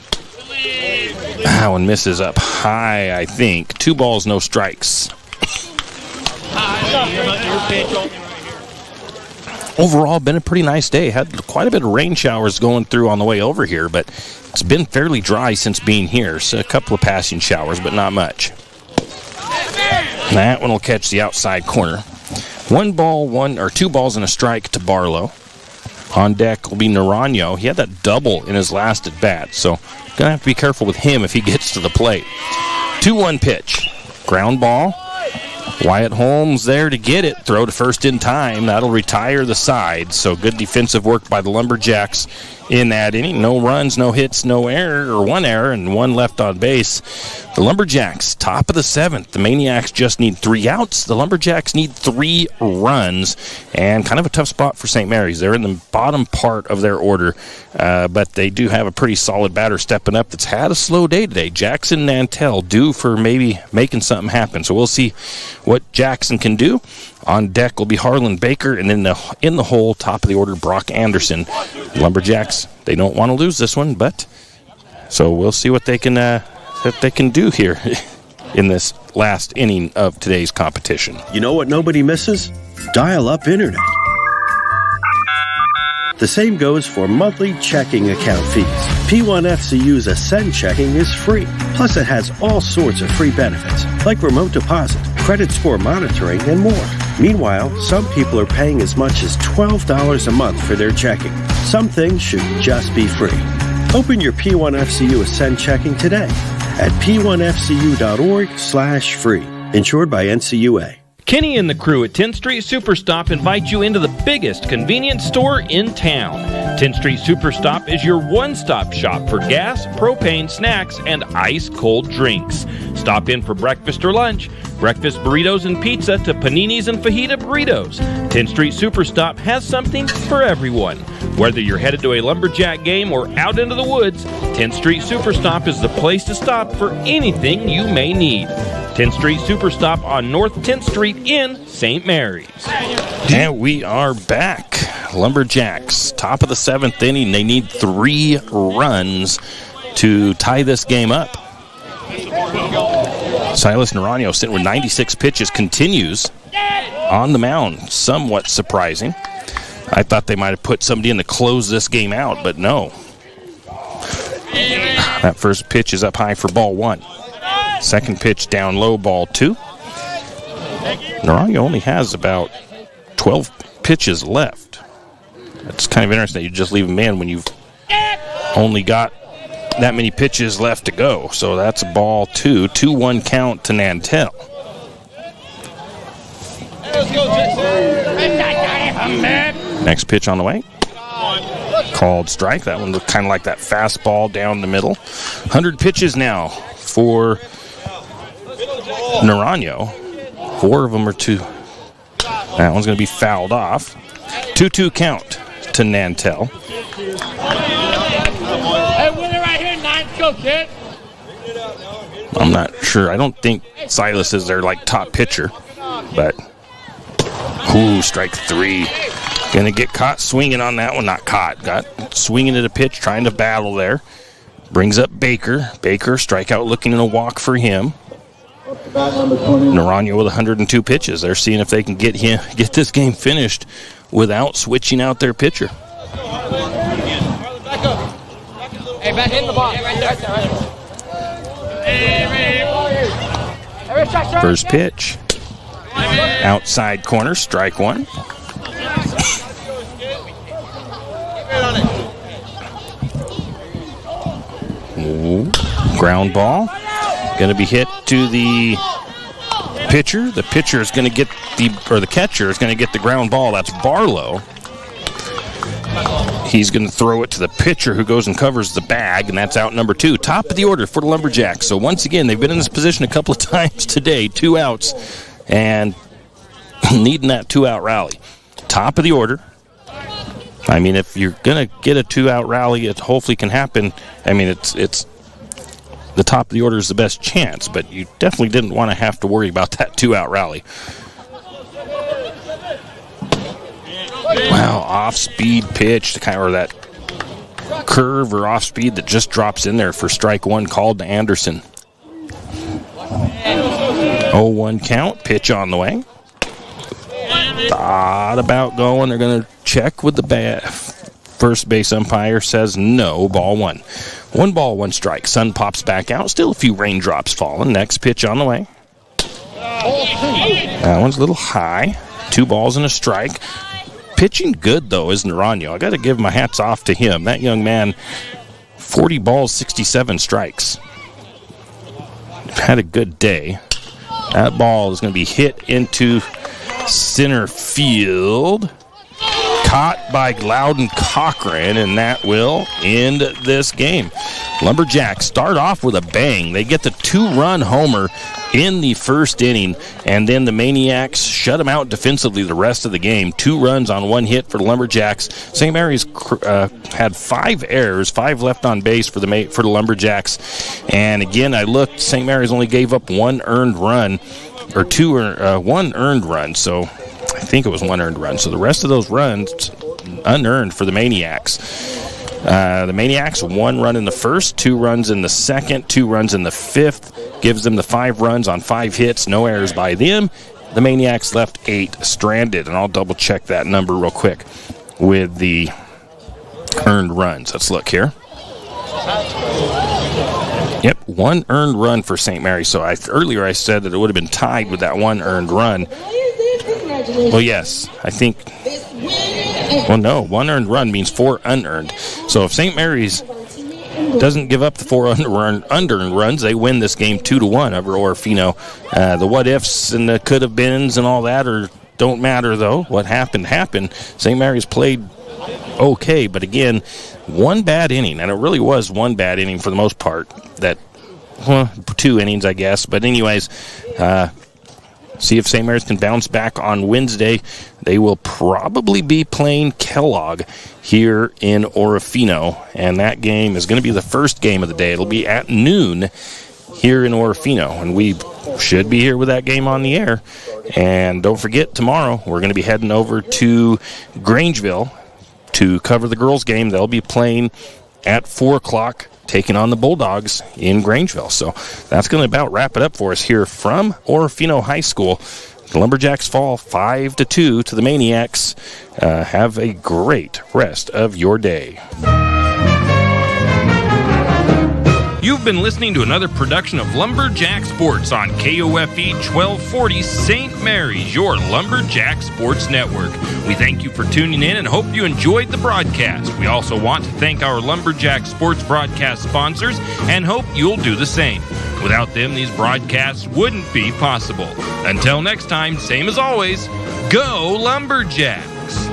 That one misses up high, I think. 2 balls, no strikes. Overall, been a pretty nice day. Had quite a bit of rain showers going through on the way over here, but it's been fairly dry since being here. So a couple of passing showers, but not much. That one will catch the outside corner. 2 balls and a strike to Barlow. On deck will be Naranjo. He had that double in his last at bat, so gonna have to be careful with him if he gets to the plate. 2-1 pitch. Ground ball. Wyatt Holmes there to get it. Throw to first in time. That'll retire the side. So good defensive work by the Lumberjacks in that inning. No runs, no hits, no error, or one error, and one left on base. The Lumberjacks, top of the 7th. The Maniacs just need 3 outs. The Lumberjacks need 3 runs, and kind of a tough spot for St. Mary's. They're in the bottom part of their order, but they do have a pretty solid batter stepping up that's had a slow day today. Jackson Nantel due for maybe making something happen, so we'll see what Jackson can do. On deck will be Harlan Baker, and then in the hole, top of the order, Brock Anderson. Lumberjacks, they don't want to lose this one, but so we'll see what they can do here in this last inning of today's competition. You know what nobody misses? Dial-up internet. The same goes for monthly checking account fees. P1FCU's Ascend checking is free. Plus, it has all sorts of free benefits, like remote deposit, credit score monitoring, and more. Meanwhile, some people are paying as much as $12 a month for their checking. Some things should just be free. Open your P1FCU Ascend checking today at p1fcu.org/free. Insured by NCUA. Kenny and the crew at 10th Street Superstop invite you into the biggest convenience store in town. 10th Street Superstop is your one-stop shop for gas, propane, snacks, and ice-cold drinks. Stop in for breakfast or lunch, breakfast burritos and pizza to paninis and fajita burritos. 10th Street Superstop has something for everyone. Whether you're headed to a Lumberjack game or out into the woods, 10th Street Superstop is the place to stop for anything you may need. 10th Street Superstop on North 10th Street in St. Mary's. And we are back. Lumberjacks, top of the 7th inning. They need 3 runs to tie this game up. Silas Naranjo sitting with 96 pitches, continues on the mound. Somewhat surprising. I thought they might have put somebody in to close this game out, but no. That first pitch is up high for ball 1. Second pitch down low, ball 2. Naranjo only has about 12 pitches left. It's kind of interesting that you just leave him in when you've only got that many pitches left to go. So that's ball 2. 2-1 count to Nantel. Next pitch on the way. Called strike. That one looked kind of like that fastball down the middle. 100 pitches now for Naranjo. 4 of them are to. That one's going to be fouled off. 2-2 count to Nantel. Hey, winner right here, 9. Go, kid. I'm not sure. I don't think Silas is their top pitcher, but strike 3. Gonna get caught swinging on that one. Not caught. Got swinging at a pitch, trying to battle there. Brings up Baker. Baker strikeout, looking in a walk for him. Naranjo with 102 pitches. They're seeing if they can get this game finished without switching out their pitcher. Hey, back in the box. First pitch. Outside corner, strike 1. Ground ball. Going to be hit to the pitcher. The pitcher is going to get the catcher is going to get the ground ball. That's Barlow. He's going to throw it to the pitcher, who goes and covers the bag, and that's out number 2. Top of the order for the Lumberjacks. So once again, they've been in this position a couple of times today. 2 outs and needing that 2-out rally. Top of the order. I mean, if you're going to get a 2-out rally, it hopefully can happen. I mean, it's the top of the order is the best chance, but you definitely didn't want to have to worry about that 2-out rally. Wow, off-speed pitch, or that curve or off-speed that just drops in there for strike 1, called to Anderson. 0-1 count, pitch on the way. Thought about going. They're going to check with the bat. First base umpire says no, ball 1. 1 ball, 1 strike. Sun pops back out. Still a few raindrops falling. Next pitch on the way. That one's a little high. 2 balls and a strike. Pitching good, though, is Naranjo. I got to give my hats off to him. That young man, 40 balls, 67 strikes. Had a good day. That ball is going to be hit into center field. caught by Loudon Cochran, and that will end this game. Lumberjacks start off with a bang. They get the 2-run homer in the first inning, and then the Maniacs shut them out defensively the rest of the game. 2 runs on 1 hit for the Lumberjacks. St. Mary's had 5 errors, 5 left on base for the Lumberjacks. And again, I looked, St. Mary's only gave up 1 earned run, or 1 earned run, so I think it was 1 earned run. So the rest of those runs unearned for the Maniacs. The Maniacs 1 run in the first, 2 runs in the second, 2 runs in the fifth, gives them the 5 runs on 5 hits, no errors by them. The Maniacs left 8 stranded, and I'll double check that number real quick with the earned runs. Let's look here. Yep, 1 earned run for St. Mary. So earlier I said that it would have been tied with that 1 earned run. Well, yes, I think. Well, no, 1 earned run means 4 unearned. So if St. Mary's doesn't give up the 4 unearned runs, they win this game 2-1 over Orofino. The what ifs and the could have beens and all that don't matter, though. What happened. St. Mary's played okay, but again, 1 bad inning, and it really was 1 bad inning for the most part. 2 innings, I guess. But anyways, see if St. Mary's can bounce back on Wednesday. They will probably be playing Kellogg here in Orofino, and that game is going to be the first game of the day. It'll be at noon here in Orofino, and we should be here with that game on the air. And don't forget, tomorrow we're going to be heading over to Grangeville to cover the girls' game. They'll be playing at 4 o'clock, taking on the Bulldogs in Grangeville. So that's going to about wrap it up for us here from Orofino High School. The Lumberjacks fall 5-2 to the Maniacs. Have a great rest of your day. You've been listening to another production of Lumberjack Sports on KOFE 1240 St. Mary's, your Lumberjack Sports Network. We thank you for tuning in and hope you enjoyed the broadcast. We also want to thank our Lumberjack Sports broadcast sponsors and hope you'll do the same. Without them, these broadcasts wouldn't be possible. Until next time, same as always, go Lumberjacks!